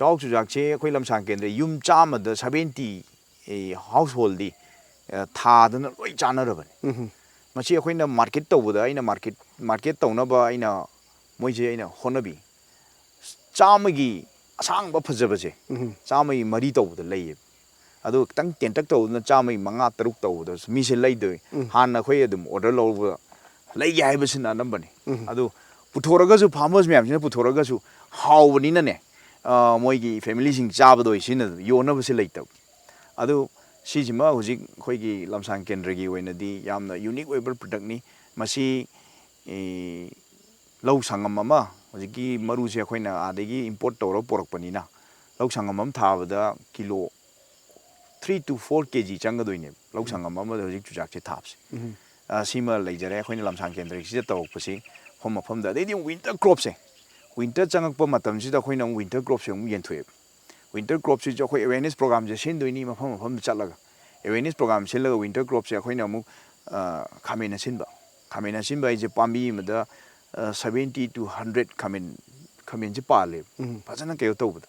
ꯑꯩꯈꯣꯏ ꯂꯝꯁꯥꯡ ꯀꯦꯟꯗ꯭ꯔ ꯌꯨꯝ 100ꯗ 70 ꯍꯥꯎꯁ ꯍꯣꯜꯗꯤ ꯊꯥꯗꯅ ꯂꯣꯏ ꯆꯥꯅꯔꯕꯅꯤ ꯃꯁꯤ ꯑꯩꯈꯣꯏꯅ ꯃꯥꯔꯀꯦꯠ ꯇꯧꯕꯗ ꯑꯩꯅ ꯃꯥꯔꯀꯦꯠ ꯇꯧꯅꯕ ꯃꯣꯏꯁꯦ ꯑꯩꯅ ꯍꯣꯠꯅꯕꯤ 100ꯒꯤ ꯑꯁꯥꯡꯕ ꯐꯖꯕꯁꯦ 100ꯒꯤ 3 ꯇꯧꯕꯗ ꯂꯩꯌꯦꯕ ꯑꯗꯨ ꯈꯤꯇꯪ ꯇꯦꯟꯇꯛ ꯇꯧꯕꯗꯨꯅ 100ꯒꯤ 5-6 ꯇꯧꯕꯗ ꯃꯤꯁꯦ ꯂꯩꯗꯣꯏ ꯍꯥꯟꯅ ꯑꯩꯈꯣꯏ ꯑꯗꯨꯝ ꯑꯣꯔꯗꯔ ꯂꯧꯕ ꯂꯩꯒꯦ ꯍꯥꯏꯕꯁꯤꯅ ꯑꯅꯝꯕꯅꯤ ꯑꯗꯨ ꯄꯨꯊꯣꯔꯒꯁꯨ ꯐꯥꯔꯃꯔꯁ ꯃꯌꯥꯝꯁꯤꯅ ꯄꯨꯊꯣꯔꯒꯁꯨ ꯍꯥꯎꯕꯅꯤꯅꯅꯦ ꯃꯣꯏꯒꯤ ꯐꯦꯃꯤꯂꯤꯁꯤꯡ ꯆꯥꯕꯗꯣ ꯁꯤꯖꯤꯟꯅꯗꯕ ꯌꯣꯟꯅꯕꯁꯦ ꯂꯩꯇꯕ ꯑꯗꯨ ꯁꯤꯁꯤꯃ ꯍꯧꯖꯤꯛ ꯑꯩꯈꯣꯏꯒꯤ ꯂꯝꯁꯥꯡ ꯀꯦꯟꯗ꯭ꯔꯒꯤ ꯑꯣꯏꯅꯗꯤ ꯌꯥꯝꯅ ꯌꯨꯅꯤꯛ ꯑꯣꯏꯕ ꯄ꯭ꯔꯗꯛꯅꯤ ꯃꯁꯤ ꯂꯧ ꯁꯪꯉꯝ ꯑꯃ ꯍꯧꯖꯤꯛꯀꯤ ꯃꯔꯨꯁꯦ ꯑꯩꯈꯣꯏꯅ ꯑꯥꯗꯒꯤ ꯏꯝꯄꯣꯔꯠ ꯇꯧꯔꯒ ꯄꯣꯔꯛꯄꯅꯤꯅ ꯂꯧ ꯁꯪꯉꯝ ꯑꯃ ꯊꯥꯕꯗ ꯀꯤꯂꯣ 3 to 4 kg ꯆꯪꯒꯗꯣꯏꯅꯦꯕ ꯂꯧ ꯁꯪꯉꯝ ꯑꯃꯗ ꯍꯧꯖꯤꯛ ꯆꯨꯖꯥꯛꯁꯦ ꯊꯥꯕꯁꯦ ꯁꯤꯃ ꯂꯩꯖꯔꯦ ꯑꯩꯈꯣꯏꯅ ꯂꯝꯁꯥꯡ ꯀꯦꯟꯗ꯭ꯔꯒꯤꯁꯤꯗ ꯇꯧꯔꯛꯄꯁꯤ ꯃꯐꯝꯗ ꯑꯗꯩꯗꯤ ꯋꯤꯟꯇꯔ ꯀ꯭ꯔꯣꯞꯁꯦ ꯋꯤꯟꯇꯔ ꯆꯪꯉꯛꯄ ꯃꯇꯝꯁꯤꯗ ꯑꯩꯈꯣꯏꯅ ꯋꯤꯟꯇꯔ ꯀ꯭ꯔꯣꯞꯁꯦ ꯑꯃꯨꯛ ꯌꯦꯟꯊꯣꯛꯑꯦꯕ winter crop si jo khoi awareness program je sin doini mafam chalaga awareness program silaga winter crop se khoi na mu khamena sinba je pambi mada 70 to 100 khamen je pale phajana kayo tawbud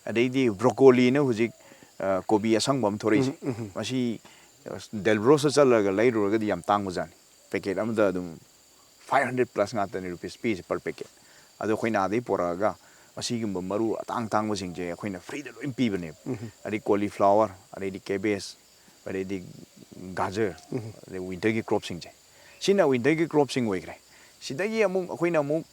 adei broccoli na hujik kobi asang bam thori masi delbro sa chalaga lairo ga yam tang mujani packet amda dum 500 plus ngata ni rupees piece per packet ado khoina dei poraga asigumba maru atang tang wasing je khoina free da loim pibane adi cauliflower adi cabbage adi gajar adi winter gi crop sing je sina winter gi crop sing oigre sidagi amu khoina amu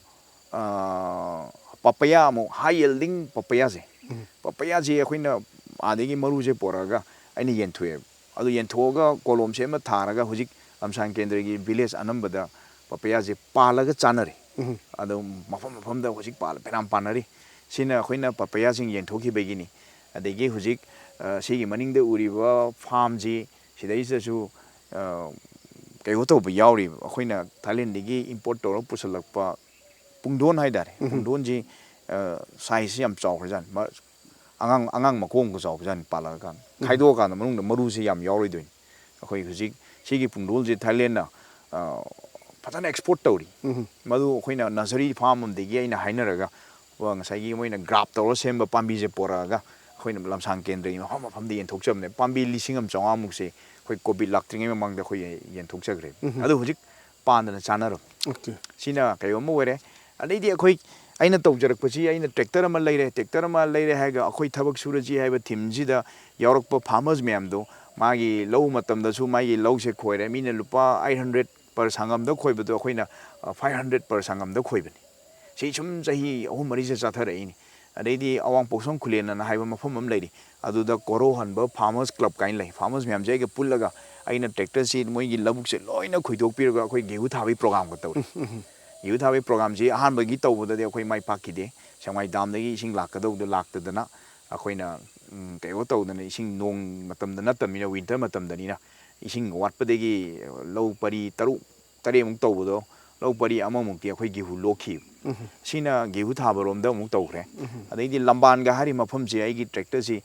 papaya amu high yielding papaya je khoina adegi maru je poraga aini yenthue adu yenthoga kolom se ma tharaga hujik lamsang kendra gi village anambada papaya je palaga chanare ado mafam da hujik pal peram panari sina khoina papaya sing yenthoki begini adegi hujik sigi maning de uriba farm ji sidai su kayo to bu yauri khoina Thailand digi import to pusalakpa pungdon haidare pungdon ji size yam chawkhran angang makong ko chawkhran palaga khaido ka manung maru si yam yauri doin khoi hujik sigi pungdol ji Thailand na patana export tawri madu khoina nursery farm degi aina hainaraga wa ngasai moina grab tawro semba pambi je poraga khoina lamsang kendri mafam de yenthokcham ne pambi lisingam chawa mukse khoi covid laktringe mamang da khoi yenthokchagre adu hujik pandana chanaro sina kayo mo were adei di khoi aina tawjarak pachi aina tractor ama leire haga khoi thabak suraji haiba thimji da yaurokpa farmers mayam do magi low matam da su magi low se khoire mina lupa 800 per sangam da khoi bado khoina 500 per sangam da khoi bani sei chum jahi ahum mari je chathar ini adei di awang posong khulena na haiba mafam am leiri adu da koro hanba farmers club kain lai farmers mayam je ga pullaga aina tractor si moi gi labuk se loina khoidok pirga khoi gehu thabi program ka tawri gehu thabi program ji ahan ba gi tawbada de khoi mai pakki de samai dam da gi sing lakadau da laktadana akhoina kayo tawdana ising nong matam da natamina winter matam da ni na ising watpa de gi low pari taru tare mung tawdo low pari amamuk ti khoi gehu lokhi sina gehu thabarom da mung tawkhre adei di lamban ga hari mafam je ai gi tractor si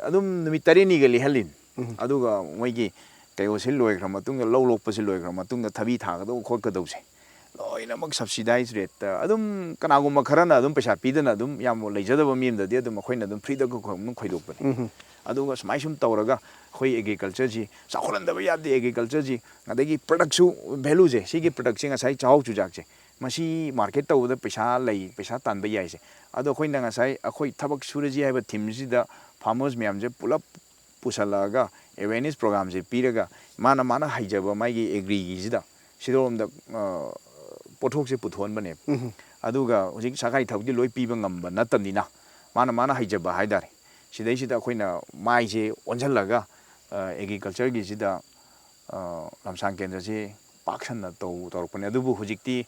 adum numi tare ni ga lihalin aduga moi gi kayo sil loi khra matung low lokpa sil loi khra matung thabi tha ga do khot ka dause loina mak subsidize rate adum kanagum makharana adum paisa pidana adum yam leijadaba mim da de adum khoina adum free da ko khom khoidok pani aduga smai sum tawraga khoi agriculture ji sakhoran da ya de agriculture ji adagi product su value je sigi product singa sai chau chu jak je masi market taw da paisa lei paisa tan ba yai je ado khoi na sai akhoi thabak suraji haiba thim ji da farmers myam je pulap pusalaga awareness program je piraga mana haijaba mai gi agri ji da sidom da pothok se puthon bane aduga hujik sakai thawdi loi piba ngamba natamnina mana haijaba haidare sidai sida khoina mai je onjalaga agriculture gi sida lamsang kendra je paksan na torpane adubu hujikti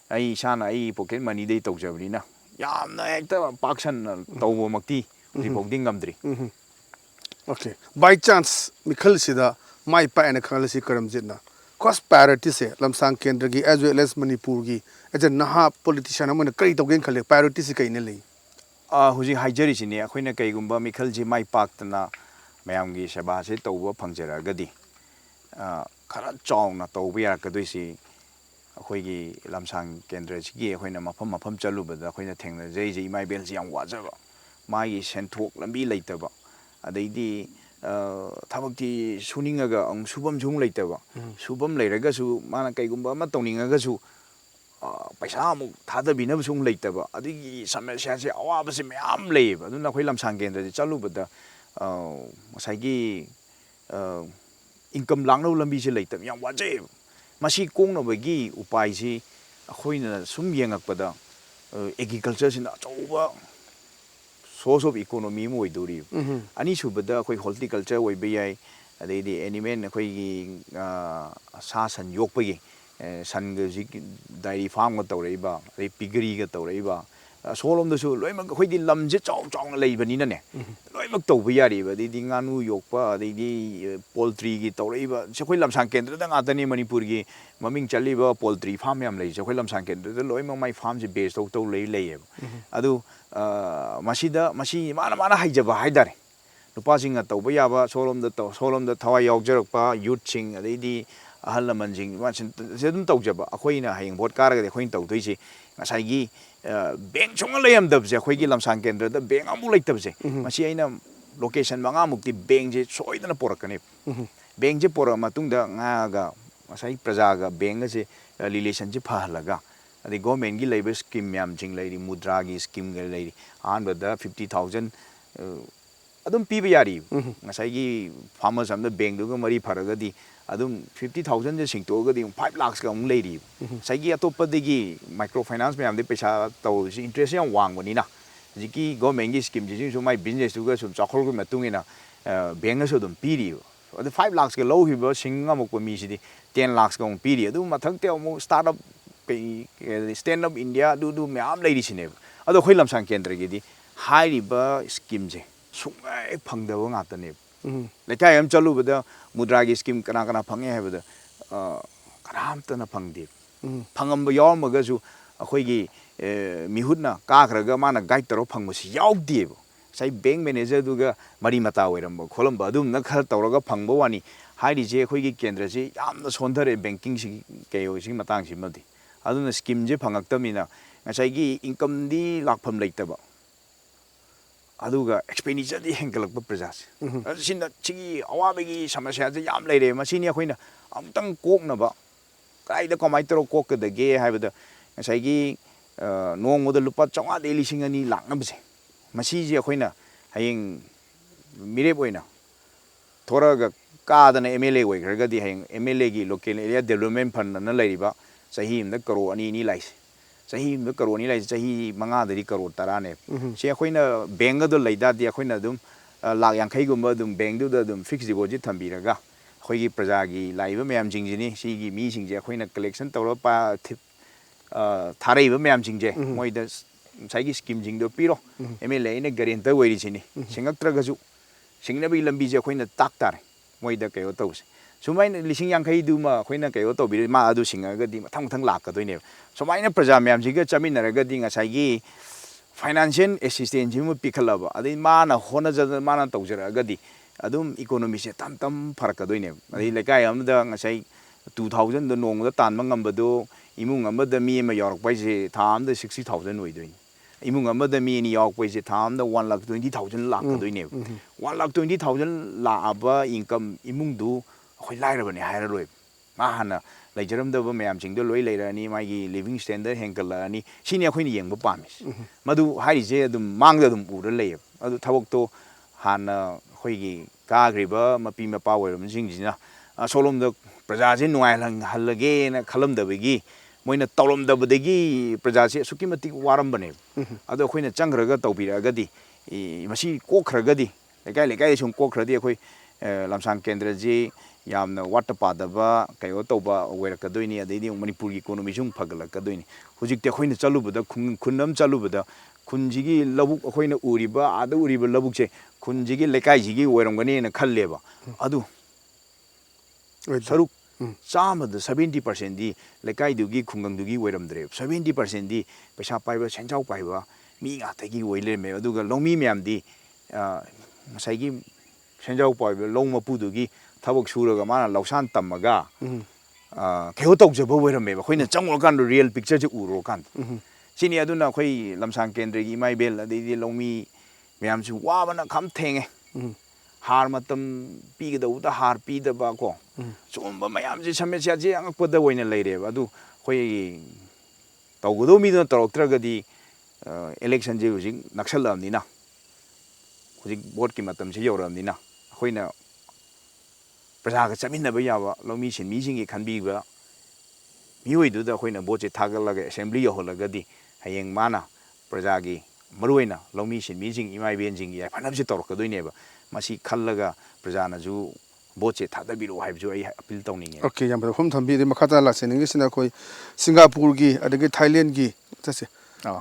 ai sana ai pocket money dei tawjabrina yamna ekta paksan tawbo makti ripoding ngamdri okay by chance mikhal sida mai pa ena khalasi Karamjit na cost priority se lamsang kendra gi as well as Manipur gi as a naha politician amana kai tawgen khale priority se kai ne lei huji haijari sini akhoi kai gumba mikhal ji mai paktana mayam gi seba se tawba phangjara gadi khara chawna tawba ya kadoi si akhoi gi lamsang kendra gi akhoi na mafam chalu bada akhoi na thengna jei imai bel ji yang wajaba mai senthok lambi leitaba adaidi thabakti suningaga ang subam jung leitaba subam leiraga su mana kai gumba ma tawningaga su paisa mu thada binab sung leitaba adigi samasya se awaba se myam leib aduna khoi lamsang kendra ji chalu bada masai income langno lambi se leitab yang waje masi kongno bagi upai si khoina sum yengakpada agriculture sina choba source of economy mo iduri ani subada khoi horticulture oi bayai adei animal khoi gi sa san yok pagi san ga ji dairy farm ga tawrei ba adei piggery ga tawrei ba ꯁꯣꯂꯣꯝꯗꯁꯨ ꯂꯣꯏꯅꯃꯛ ꯑꯩꯈꯣꯏꯗꯤ ꯂꯝꯁꯦ ꯆꯥꯎꯅ ꯂꯩꯕꯅꯤꯅꯅꯦ ꯂꯣꯏꯅꯃꯛ ꯇꯧꯕ ꯌꯥꯔꯤꯕ ꯑꯗꯩꯗꯤ ꯉꯥꯅꯨ ꯌꯣꯛꯄ ꯑꯗꯩꯗꯤ ꯄꯣꯜꯇ꯭ꯔꯤꯒꯤ ꯇꯧꯔꯛꯏꯕ ꯑꯩꯈꯣꯏ ꯂꯝꯁꯥꯡ ꯀꯦꯟꯗ꯭ꯔꯗ ꯉꯥꯛꯇꯅꯤ ꯃꯅꯤꯄꯨꯔꯒꯤ ꯃꯃꯤꯡ ꯆꯠꯂꯤꯕ ꯄꯣꯜꯇ꯭ꯔꯤ ꯐꯥꯔꯝ ꯌꯥꯝ ꯂꯩꯔꯤꯁꯦ ꯑꯩꯈꯣꯏ ꯂꯝꯁꯥꯡ ꯀꯦꯟꯗ꯭ꯔꯗ ꯂꯣꯏꯅꯃꯛ ꯃꯥꯏ ꯐꯥꯔꯝꯁꯦ ꯕꯦꯁ ꯇꯧ ꯂꯩꯌꯦꯕ ꯑꯗꯨ ꯃꯁꯤ ꯃꯥꯅ ꯍꯩꯖꯕ ꯍꯥꯏꯇꯥꯔꯦ ꯅꯨꯄꯥꯁꯤꯡꯅ ꯇꯧꯕ ꯌꯥꯕ ꯁꯣꯂꯣꯝꯗ ꯊꯋꯥꯏ ꯌꯥꯎꯖꯔꯛꯄ ꯌꯨꯠꯁꯤꯡ ꯑꯗꯩꯗꯤ ꯑꯍꯜ ꯂꯃꯟꯁꯤꯡ ꯁꯤ ꯑꯗꯨꯝ ꯇꯧꯖꯕ ꯑꯩꯈꯣꯏꯅ ꯍꯌꯦꯡ ꯚꯣꯠ ꯀꯥꯔꯒꯗꯤ ꯑꯩꯈꯣꯏꯅ ꯇꯧꯗꯣꯏꯁꯤ ꯉꯁꯥꯏꯒꯤ ꯕꯦꯡ ꯁꯨꯡꯅ ꯂꯩꯔꯝꯗꯕꯁꯦ ꯑꯩꯈꯣꯏꯒꯤ ꯂꯝꯁꯥꯡ ꯀꯦꯟꯗ꯭ꯔꯗ ꯕꯦꯡ ꯑꯃꯐꯥꯎ ꯂꯩꯇꯕꯁꯦ ꯃꯁꯤ ꯑꯩꯅ ꯂꯣꯀꯦꯁꯟ 5ꯃꯨꯛꯇꯤ ꯕꯦꯡꯁꯦ ꯁꯣꯏꯗꯅ ꯄꯣꯔꯛꯀꯅꯤ ꯕꯦꯡꯁꯦ ꯄꯣꯔꯛꯑ ꯃꯇꯨꯡꯗ ꯉꯥꯒ ꯉꯁꯥꯏ प्रजाꯒ ꯕꯦꯡꯒꯁꯦ ꯔꯤꯂꯦꯁꯟꯁꯦ ꯐꯍꯜꯂꯒ ꯑꯗꯩ ꯒꯣꯔꯃꯦꯟꯒꯤ ꯂꯩꯕ ꯁ꯭ꯀꯤꯝ ꯃꯌꯥꯝꯁꯤꯡ ꯂꯩꯔꯤ ꯃꯨꯗ꯭ꯔꯥꯒꯤ ꯁ꯭ꯀꯤꯝꯒ ꯂꯩꯔꯤ ꯑꯍꯥꯟꯕꯗ 50,000 ꯑꯗꯨꯝ ꯄꯤꯕ ꯌꯥꯔꯤ ꯉꯁꯥꯏꯒꯤ ꯐꯥꯔꯃꯔꯁ ꯑꯃꯗ ꯕꯦꯡꯗꯨꯒ ꯃꯔꯤ ꯐꯔꯒꯗꯤ ꯑꯗꯨꯝ 50,000ꯁꯦ ꯁꯤꯡꯇꯣꯛꯑꯒꯗꯤ 5 ꯂꯥꯈꯁꯀ ꯑꯃꯨꯛ ꯂꯩꯔꯤ ꯉꯁꯥꯏꯒꯤ ꯑꯇꯣꯞꯄꯗꯒꯤ ꯃꯥꯏꯀ꯭ꯔꯣ ꯐꯥꯏꯅꯥꯟꯁ ꯃꯌꯥꯝꯗꯒꯤ ꯄꯩꯁꯥ ꯇꯧꯔꯤꯁꯤ ꯏꯟꯇꯔꯦꯁ ꯌꯥꯝ ꯋꯥꯡꯕꯅꯤꯅ ꯍꯧꯖꯤꯛꯀꯤ ꯒꯣꯔꯃꯦꯟꯒꯤ ꯁ꯭ꯀꯤꯝꯁꯤꯁꯨ ꯃꯥꯏ ꯕꯤꯖꯤꯅꯦꯁꯇꯨꯒ ꯁꯨꯝ ꯆꯥꯎꯈꯠꯂꯛꯄꯒꯤ ꯃꯇꯨꯡ ꯏꯟꯅ ꯕꯦꯡꯅꯁꯨ ꯑꯗꯨꯝ ꯄꯤꯔꯤꯕ ꯑꯗꯨ 5 ꯂꯥꯈꯁꯀ ꯂꯧꯈꯤꯕ ꯁꯤꯡ ꯉꯝꯃꯛꯄ ꯃꯤꯁꯤꯗꯤ 10 ꯂꯥꯈꯁꯀ ꯑꯃꯨꯛ ꯄꯤꯔꯤ ꯑꯗꯨ ꯃꯊꯛꯇ ꯑꯃꯨꯛ start up stand up India ꯑꯗꯨ ꯃꯌꯥꯝ ꯂꯩꯔꯤꯁꯤꯅꯦꯕ ꯑꯗꯣ ꯑꯩꯈꯣꯏ ꯂꯝꯁꯥꯡ ꯀꯦꯟꯗ꯭ꯔꯒꯤꯗꯤ ꯍꯥꯏꯔꯤꯕ ꯁ꯭ꯀꯤꯝꯁꯦ ꯁꯨꯡꯍꯦꯛ ꯐꯪꯗꯕ ꯉꯥꯛꯇꯅꯦꯕ ꯂꯩꯀꯥꯏ ꯑꯃ ꯆꯠꯂꯨꯕꯗ ꯃꯨꯗ꯭ꯔꯥꯒꯤ ꯁ꯭ꯀꯤꯝ ꯀꯅꯥ ꯐꯪꯉꯦ ꯍꯥꯏꯕꯗ ꯀꯅꯥꯝꯇꯅ ꯐꯪꯗꯦ ꯐꯪꯉꯝꯕ ꯌꯥꯎꯔꯝꯃꯒꯁꯨ ꯑꯩꯈꯣꯏꯒꯤ ꯃꯤꯍꯨꯠꯅ ꯀꯥꯈ꯭ꯔꯒ ꯃꯥꯅ ꯒꯥꯏꯗ ꯇꯧꯔꯒ ꯐꯪꯕꯁꯤ ꯌꯥꯎꯗꯦꯕ ꯉꯁꯥꯏ ꯕꯦꯡ ꯃꯦꯅꯦꯖꯔꯗꯨꯒ ꯃꯔꯤ ꯃꯇꯥ ꯑꯣꯏꯔꯝꯕ ꯈꯣꯠꯂꯝꯕ ꯑꯗꯨꯝꯅ ꯈꯔ ꯇꯧꯔꯒ ꯐꯪꯕ ꯋꯥꯅꯤ ꯍꯥꯏꯔꯤꯁꯦ ꯑꯩꯈꯣꯏꯒꯤ ꯀꯦꯟꯗ꯭ꯔꯁꯤ ꯌꯥꯝꯅ ꯁꯣꯟꯊꯔꯦ ꯕꯦꯡꯀꯤꯡꯁꯤꯒꯤ ꯀꯩꯁꯤꯒꯤ ꯃꯇꯥꯡꯁꯤꯃꯗꯤ ꯑꯗꯨꯅ ꯁ꯭ꯀꯤꯝꯁꯦ ꯐꯪꯉꯛꯇꯕꯅꯤꯅ ꯉꯁꯥꯏꯒꯤ ꯏꯟꯀꯝꯗꯤ ꯂꯥꯛꯐꯝ ꯂꯩꯇꯕ ꯑꯗꯨꯒ ꯑꯦꯛꯁꯄꯦꯟꯗꯤꯆꯔꯗꯤ ꯍꯦꯟꯒꯠꯂꯛꯄ ꯄ꯭ꯔꯖꯥꯁꯦ ꯁꯤꯒꯤ ꯑꯋꯥꯕꯒꯤ ꯁꯃꯁ꯭ꯌꯥꯁꯦ ꯌꯥꯝ ꯂꯩꯔꯦ ꯃꯁꯤꯅꯤ ꯑꯩꯈꯣꯏꯅ ꯑꯃꯨꯛꯇꯪ ꯀꯣꯛꯅꯕ ꯀꯗꯥꯏꯗ ꯀꯃꯥꯏꯅ ꯇꯧꯔꯒ ꯀꯣꯛꯀꯗꯒꯦ ꯍꯥꯏꯕꯗ ꯉꯁꯥꯏꯒꯤ ꯅꯣꯡꯃꯗ ꯂꯨꯄꯥ 500 ꯂꯤꯁꯤꯡ 2 ꯂꯥꯛꯅꯕꯁꯦ ꯃꯁꯤꯁꯦ ꯑꯩꯈꯣꯏꯅ ꯍꯌꯦꯡ ꯃꯤꯔꯦꯞ ꯑꯣꯏꯅ ꯊꯣꯔꯛꯑꯒ ꯀꯥꯗꯅ MLA ꯑꯣꯏꯈ꯭ꯔꯒꯗꯤ ꯍꯌꯦꯡ MLAꯒꯤ ꯂꯣꯀꯦꯜ ꯑꯦꯔꯤꯌꯥ ꯗꯦꯕꯂꯞꯃꯦꯟ ꯐꯟꯗꯅ ꯂꯩꯔꯤꯕ ꯆꯍꯤ ꯑꯃꯗ ꯀꯔꯣꯔ 2 ꯂꯥꯛꯏꯁꯦ ꯆꯍꯤ ꯑꯃꯗ ꯀꯔꯣꯔ 2 ꯂꯥꯛꯏꯁꯦ ꯆꯍꯤ 5ꯗꯗꯤ ꯀꯔꯣꯔ 10 ꯁꯤ ꯑꯩꯈꯣꯏꯅ ꯕꯦꯡꯒꯗꯣ ꯂꯩꯇꯥꯗꯤ ꯑꯩꯈꯣꯏꯅ ꯑꯗꯨꯝ ꯂꯥꯛ 50ꯒꯨꯝꯕ ꯑꯗꯨꯝ ꯕꯦꯡꯗꯨꯗ ꯑꯗꯨꯝ ꯐꯤꯛꯁ ꯗꯤꯄꯣꯖꯤꯠ ꯊꯝꯕꯤꯔꯒ ꯑꯩꯈꯣꯏꯒꯤ ꯄ꯭ꯔꯖꯥꯒꯤ ꯂꯥꯛꯏꯕ ꯃꯌꯥꯝꯁꯤꯡꯁꯤꯅꯤ ꯁꯤꯒꯤ ꯃꯤꯁꯤꯡꯁꯦ ꯑꯩꯈꯣꯏꯅ ꯀꯂꯦꯛꯁꯟ ꯇꯧꯔꯒ ꯊꯥꯔꯛꯏꯕ ꯃꯌꯥꯝꯁꯤꯡꯁꯦ ꯃꯣꯏꯗ ꯉꯁꯥꯏꯒꯤ ꯁ꯭ꯀꯤꯝꯁꯤꯡꯗꯣ ꯄꯤꯔꯣ MLA ꯑꯩꯅ ꯒꯦꯔꯦꯟꯇꯔ ꯑꯣꯏꯔꯤꯁꯤꯅꯤ ꯁꯤꯡꯉꯛꯇ꯭ꯔꯒꯁꯨ ꯁꯤꯡꯅꯕꯒꯤ ꯂꯝꯕꯤꯁꯦ ꯑꯩꯈꯣꯏꯅ ꯇꯥꯛ ꯇꯥꯔꯦ ꯃꯣꯏꯗ ꯀꯩꯅꯣ ꯇꯧꯁꯦ ꯁꯨꯃꯥꯏꯅ 50,000ꯗꯨꯃ ꯑꯩꯈꯣꯏꯅ ꯀꯩꯅꯣ ꯇꯧꯕꯤꯔ ꯃꯥ ꯑꯗꯨ ꯁꯤꯡꯉꯒꯗꯤ ꯃꯊꯪ ꯂꯥꯛꯀꯗꯣꯏꯅꯦꯕ ꯁꯨꯃꯥꯏꯅ ꯄ꯭ꯔꯖꯥ ꯃꯌꯥꯝꯁꯤꯒ ꯆꯠꯃꯤꯟꯅꯔꯒꯗꯤ ꯉꯁꯥꯏꯒꯤ ꯐꯥꯏꯅꯥꯟꯁꯤꯌꯦꯜ ꯑꯦꯁꯤꯁꯇꯦꯟꯁꯤꯃ ꯄꯤꯈꯠꯂꯕ ꯑꯗꯩ ꯃꯥꯅ ꯍꯣꯠꯅꯖꯗꯅ ꯃꯥꯅ ꯇꯧꯖꯔꯛꯑꯒꯗꯤ ꯑꯗꯨꯝ ꯏꯀꯣꯅꯣꯃꯤꯁꯦ ꯇꯝ ꯐꯔꯛꯀꯗꯣꯏꯅꯦꯕ ꯑꯗꯩ ꯂꯩꯀꯥꯏ ꯑꯃꯗ ꯉꯁꯥꯏ 2,000ꯗ ꯅꯣꯡꯃꯗ ꯇꯥꯟꯕ ꯉꯝꯕꯗꯣ ꯏꯃꯨꯡ ꯑꯃꯗ ꯃꯤ ꯑꯃ ꯌꯥꯎꯔꯛꯄ ꯍꯥꯏꯁꯦ ꯊꯥ ꯑꯃꯗ 60,000 ꯑꯣꯏꯗꯣꯏꯅꯤ ꯏꯃꯨꯡ ꯑꯃꯗ ꯃꯤ ꯑꯅꯤ ꯌꯥꯎꯔꯛꯄ ꯍꯥꯏꯁꯦ ꯊꯥ ꯑꯃꯗ 1,20,000 ꯂꯥꯛꯀꯗꯣꯏꯅꯦꯕ 1,20,000 ꯂꯥꯛꯑꯕ ꯏꯟꯀꯝ ꯏꯃꯨꯡꯗꯨ ꯑꯩꯈꯣꯏ ꯂꯥꯏꯔꯕꯅꯤ ꯍꯥꯏꯔꯔꯣꯏꯕ ꯃꯥ ꯍꯥꯟꯅ ꯂꯩꯖꯔꯝꯗꯕ ꯃꯌꯥꯝꯁꯤꯡꯗꯣ ꯂꯣꯏ ꯂꯩꯔꯛꯑꯅꯤ ꯃꯥꯒꯤ ꯂꯤꯕꯤꯡ ꯁ꯭ꯇꯦꯟꯗꯔꯠ ꯍꯦꯟꯒꯠꯂꯛꯑꯅꯤ ꯁꯤꯅꯤ ꯑꯩꯈꯣꯏꯅ ꯌꯦꯡꯕ ꯄꯥꯝꯃꯤꯁꯦ ꯃꯗꯨ ꯍꯥꯏꯔꯤꯁꯦ ꯑꯗꯨꯝ ꯃꯥꯡꯗ ꯑꯗꯨꯝ ꯎꯔ ꯂꯩꯌꯦꯕ ꯑꯗꯨ ꯊꯕꯛꯇꯣ ꯍꯥꯟꯅ ꯑꯩꯈꯣꯏꯒꯤ ꯀꯥꯈ꯭ꯔꯤꯕ ꯃꯄꯤ ꯃꯄꯥ ꯑꯣꯏꯔꯕꯁꯤꯡꯁꯤꯅ ꯁꯣꯂꯣꯝꯗ ꯄ꯭ꯔꯖꯥꯁꯦ ꯅꯨꯡꯉꯥꯏꯍꯜꯂꯒꯦꯅ ꯈꯜꯂꯝꯗꯕꯒꯤ ꯃꯣꯏꯅ ꯇꯧꯔꯝꯗꯕꯗꯒꯤ ꯄ꯭ꯔꯖꯥꯁꯦ ꯑꯁꯨꯛꯀꯤ ꯃꯇꯤꯛ ꯋꯥꯔꯝꯕꯅꯦꯕ ꯑꯗꯣ ꯑꯩꯈꯣꯏꯅ ꯆꯪꯈ꯭ꯔꯒ ꯇꯧꯕꯤꯔꯛꯑꯒꯗꯤ ꯃꯁꯤ ꯀꯣꯛꯈ꯭ꯔꯒꯗꯤ ꯂꯩꯀꯥꯏ ꯁꯨꯝ ꯀꯣꯛꯈ꯭ꯔꯗꯤ ꯑꯩꯈꯣꯏ ꯂꯝꯁꯥꯡ ꯀꯦꯟꯗ꯭ꯔꯁꯤ ꯌꯥꯝꯅ ꯋꯥꯠꯇ ꯄꯥꯗꯕ ꯀꯩꯅꯣ ꯇꯧꯕ ꯑꯣꯏꯔꯛꯀꯗꯣꯏꯅꯤ ꯑꯗꯩꯗꯤ ꯃꯅꯤꯄꯨꯔꯒꯤ ꯏꯀꯣꯅꯣꯃꯤꯁꯨ ꯐꯒꯠꯂꯛꯀꯗꯣꯏꯅꯤ ꯍꯧꯖꯤꯛꯇꯤ ꯑꯩꯈꯣꯏꯅ ꯆꯠꯂꯨꯕꯗ ꯈꯨꯟ ꯑꯃ ꯆꯠꯂꯨꯕꯗ ꯈꯨꯟꯁꯤꯒꯤ ꯂꯧꯕꯨꯛ ꯑꯩꯈꯣꯏꯅ ꯎꯔꯤꯕ ꯑꯥꯗ ꯎꯔꯤꯕ ꯂꯧꯕꯨꯛꯁꯦ ꯈꯨꯟꯁꯤꯒꯤ ꯂꯩꯀꯥꯏꯁꯤꯒꯤ ꯑꯣꯏꯔꯝꯒꯅꯤꯅ ꯈꯜꯂꯦꯕ ꯑꯗꯨ ꯁꯔꯨꯛ 100ꯗ 70%ꯗꯤ ꯂꯩꯀꯥꯏꯗꯨꯒꯤ ꯈꯨꯡꯒꯪꯗꯨꯒꯤ ꯑꯣꯏꯔꯝꯗ꯭ꯔꯦꯕ 70%ꯗꯤ ꯄꯩꯁా ꯄꯥꯏꯕ ꯁꯦꯟꯖꯥꯎ ꯄꯥꯏꯕ ꯃꯤ ꯉꯥꯛꯇꯒꯤ ꯑꯣꯏ ꯂꯩꯔꯝꯃꯦꯕ ꯑꯗꯨꯒ ꯂꯧꯃꯤ ꯃꯌꯥꯝꯗꯤ ꯉꯁꯥꯏꯒꯤ ꯁꯦꯟꯖꯥꯎ ꯄꯥꯏꯕ ꯂꯧ ꯃꯄꯨꯗꯨꯒꯤ ꯊꯕꯛ ꯁꯨꯔꯒ ꯃꯥꯅ ꯂꯧꯁꯥꯟ ꯇꯝꯃꯒ ꯀꯩꯅꯣ ꯇꯧꯖꯕ ꯑꯣꯏꯔꯝꯃꯦꯕ ꯑꯩꯈꯣꯏꯅ ꯆꯪꯉꯨꯔꯀꯥꯟꯗ ꯔꯤꯌꯦꯜ ꯄꯤꯛꯆꯔꯁꯦ ꯎꯔꯨꯔꯀꯥꯟꯗ ꯁꯤꯅꯤ ꯑꯗꯨꯅ ꯑꯩꯈꯣꯏ ꯂꯝꯁꯥꯡ ꯀꯦꯟꯗ꯭ꯔꯒꯤ ꯏꯃꯥ ꯏꯕꯦꯜ ꯑꯗꯩꯗꯤ ꯂꯧꯃꯤ ꯃꯌꯥꯝꯁꯨ ꯋꯥꯕꯅ ꯈꯝ ꯊꯦꯡꯉꯦ ꯍꯥꯔ ꯃꯇꯝ ꯄꯤꯒꯗꯧꯕꯗ ꯍꯥꯔ ꯄꯤꯗꯕ ꯀꯣ ꯁꯨꯒꯨꯝꯕ ꯃꯌꯥꯝꯁꯦ ꯁꯃꯁ꯭ꯌꯥꯁꯦ ꯑꯉꯛꯄꯗ ꯑꯣꯏꯅ ꯂꯩꯔꯦꯕ ꯑꯗꯨ ꯑꯩꯈꯣꯏ ꯇꯧꯒꯗꯧꯕ ꯃꯤꯗꯨꯅ ꯇꯧꯔꯛꯇ꯭ꯔꯒꯗꯤ ꯏꯂꯦꯛꯁꯟꯁꯦ ꯍꯧꯖꯤꯛ ꯅꯛꯁꯜꯂꯛꯑꯕꯅꯤꯅ ꯍꯧꯖꯤꯛ ꯚꯣꯠꯀꯤ ꯃꯇꯝꯁꯤ ꯌꯧꯔꯛꯑꯕꯅꯤꯅ ꯑꯩꯈꯣꯏꯅ ꯄ꯭ꯔꯖꯥꯒ ꯆꯠꯃꯤꯟꯅꯕ ꯌꯥꯕ ꯂꯧꯃꯤ ꯁꯤꯟꯃꯤꯁꯤꯡꯒꯤ ꯈꯟꯕꯤꯕ ꯃꯤꯑꯣꯏꯗꯨꯗ ꯑꯩꯈꯣꯏꯅ ꯚꯣꯠꯁꯦ ꯊꯥꯒꯠꯂꯒ ꯑꯦꯁꯦꯝꯕ꯭ꯂꯤ ꯌꯧꯍꯜꯂꯒꯗꯤ ꯍꯌꯦꯡ ꯃꯥꯅ ꯄ꯭ꯔꯖꯥꯒꯤ ꯃꯔꯨꯑꯣꯏꯅ ꯂꯧꯃꯤ ꯁꯤꯟꯃꯤꯁꯤꯡ ꯏꯃꯥ ꯏꯕꯦꯟꯁꯤꯡꯒꯤ ꯌꯥꯏꯐꯅꯕꯁꯦ ꯇꯧꯔꯛꯀꯗꯣꯏꯅꯦꯕ ꯃꯁꯤ ꯈꯜꯂꯒ ꯄ꯭ꯔꯖꯥꯅꯁꯨ ꯚꯣꯠꯁꯦ ꯊꯥꯗꯕꯤꯔꯛꯑꯣ ꯍꯥꯏꯕꯁꯨ ꯑꯩ ꯑꯄꯤꯜ ꯇꯧꯅꯤꯡꯉꯦ ꯑꯣꯀꯦ ꯌꯥꯝ ꯐꯖꯅ ꯊꯝꯕꯤꯔꯦ ꯃꯈꯥ ꯇꯥꯅ ꯂꯥꯛꯆꯅꯤꯡꯉꯤꯁꯤꯅ ꯑꯩꯈꯣꯏ ꯁꯤꯡꯒꯥꯄꯨꯔꯒꯤ ꯑꯗꯒꯤ ꯊꯥꯏꯂꯦꯟꯒꯤ ꯆꯠꯁꯦ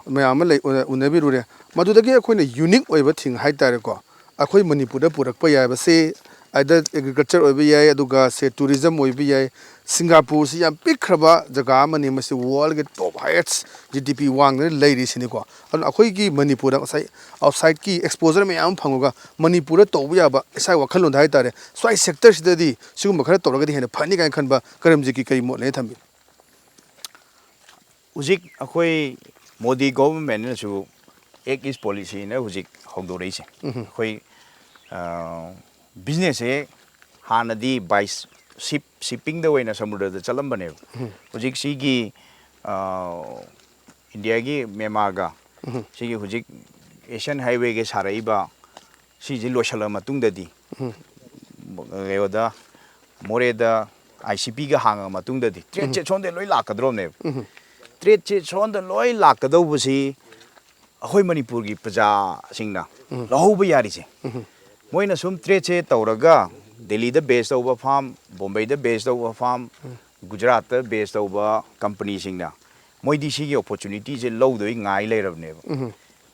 ꯃꯌꯥꯝ ꯑꯃ ꯂꯩ ꯎꯅꯕꯤꯔꯨꯔꯦ ꯃꯗꯨꯗꯒꯤ ꯑꯩꯈꯣꯏꯅ ꯌꯨꯅꯤꯛ ꯑꯣꯏꯕ ꯊꯤꯡ ꯍꯥꯏꯇꯥꯔꯦꯀꯣ ꯑꯩꯈꯣꯏ ꯃꯅꯤꯄꯨꯔꯗ ꯄꯨꯔꯛꯄ ꯌꯥꯕꯁꯦ ꯑꯗ ꯑꯦꯒ꯭ꯔꯤꯀꯜꯆꯔ ꯑꯣꯏꯕ ꯌꯥꯏ ꯑꯗꯨꯒ ꯁꯦ ꯇꯨꯔꯤꯖꯝ ꯑꯣꯏꯕ ꯌꯥꯏ ꯁꯤꯡꯒꯥꯄꯨꯔꯁꯤ ꯌꯥꯝ ꯄꯤꯛꯈ꯭ꯔꯕ ꯖꯒꯥ ꯑꯃꯅꯤ ꯃꯁꯤ ꯋꯥꯔꯜꯒꯤ ꯇꯣꯞ ꯍꯥꯏꯌꯦꯁ GDP ꯋꯥꯡꯗꯅ ꯂꯩꯔꯤꯁꯤꯅꯤꯀꯣ ꯑꯗꯨꯅ ꯑꯩꯈꯣꯏꯒꯤ ꯃꯅꯤꯄꯨꯔꯗ ꯉꯁꯥꯏ ꯑꯥꯎꯠꯁꯥꯏꯗꯀꯤ ꯑꯦꯛꯁꯄꯣꯖꯔ ꯃꯌꯥꯝ ꯑꯃ ꯐꯪꯉꯒ ꯃꯅꯤꯄꯨꯔꯗ ꯇꯧꯕ ꯌꯥꯕ ꯏꯁꯥꯒꯤ ꯋꯥꯈꯜꯂꯣꯟꯗ ꯍꯥꯏꯇꯥꯔꯦ ꯁ꯭ꯋꯥꯏ ꯁꯦꯛꯇꯔꯁꯤꯗꯗꯤ ꯁꯤꯒꯨꯝꯕ ꯈꯔ ꯇꯧꯔꯒꯗꯤ ꯍꯦꯟꯅ ꯐꯅꯤ ꯀꯥꯏꯅ ꯈꯟꯕ ꯀꯔꯝꯖꯤꯠꯀꯤ ꯀꯔꯤ ꯃꯣꯠ ꯂꯩꯅ ꯊꯝꯕꯤ ꯍꯧꯖꯤꯛ ꯑꯩꯈꯣꯏ ꯃꯣꯗꯤ ꯒꯣꯚꯔꯟꯃꯦꯟꯠꯅꯁꯨ ꯑꯦꯛ ꯏꯁ ꯄꯣꯂꯤꯁꯤꯅ ꯍꯧꯖꯤꯛ ꯍꯧꯗꯣꯔꯛꯏꯁꯦ ꯑꯩꯈꯣꯏ ꯕꯤꯖꯤꯅꯦꯁꯁꯦ ꯍꯥꯟꯅꯗꯤ ꯕꯥꯏ ꯁꯤꯞꯄꯤꯡꯗ ꯑꯣꯏꯅ ꯁꯃꯨꯗ꯭ꯔꯗ ꯆꯠꯂꯝꯕꯅꯦꯕ ꯍꯧꯖꯤꯛ ꯁꯤꯒꯤ ꯏꯟꯗꯤꯌꯥꯒꯤ ꯃꯦꯟꯃꯥꯔꯒ ꯁꯤꯒꯤ ꯍꯧꯖꯤꯛ ꯑꯦꯁꯤꯌꯥꯟ ꯍꯥꯏꯋꯦꯒꯤ ꯁꯥꯔꯛꯏꯕ ꯁꯤꯁꯤ ꯂꯣꯏꯁꯤꯜꯂ ꯃꯇꯨꯡꯗꯗꯤ ꯀꯩꯅꯣꯗ ꯃꯣꯔꯦꯗ ICPꯒ ꯍꯥꯡꯉ ꯃꯇꯨꯡꯗꯗꯤ ꯇ꯭ꯔꯦꯗꯁꯦ ꯁꯣꯝꯗ ꯂꯣꯏ ꯂꯥꯛꯀꯗ꯭ꯔꯣꯕꯅꯦꯕ ꯇ꯭ꯔꯦꯗꯁꯦ ꯁꯣꯝꯗ ꯂꯣꯏ ꯂꯥꯛꯀꯗꯧꯕꯁꯤ ꯑꯩꯈꯣꯏ ꯃꯅꯤꯄꯨꯔꯒꯤ ꯄ꯭ꯔꯖꯥꯁꯤꯡꯅ ꯂꯧꯍꯧꯕ ꯌꯥꯔꯤꯁꯦ ꯃꯣꯏꯅ ꯁꯨꯝ ꯇ꯭ꯔꯦꯗꯁꯦ ꯇꯧꯔꯒ ꯗꯦꯜꯂꯤꯗ ꯕꯦꯁ ꯇꯧꯕ ꯐꯥꯔꯝ ꯕꯣꯝꯕꯦꯗ ꯕꯦꯁ ꯇꯧꯕ ꯐꯥꯔꯝ ꯒꯨꯖꯔꯥꯠꯇ ꯕꯦꯁ ꯇꯧꯕ ꯀꯝꯄꯅꯤꯁꯤꯡꯅ ꯃꯣꯏꯗꯤ ꯁꯤꯒꯤ ꯑꯣꯄꯣꯔꯆꯨꯅꯤꯇꯤꯁꯦ ꯂꯧꯗꯣꯏ ꯉꯥꯏ ꯂꯩꯔꯕꯅꯦꯕ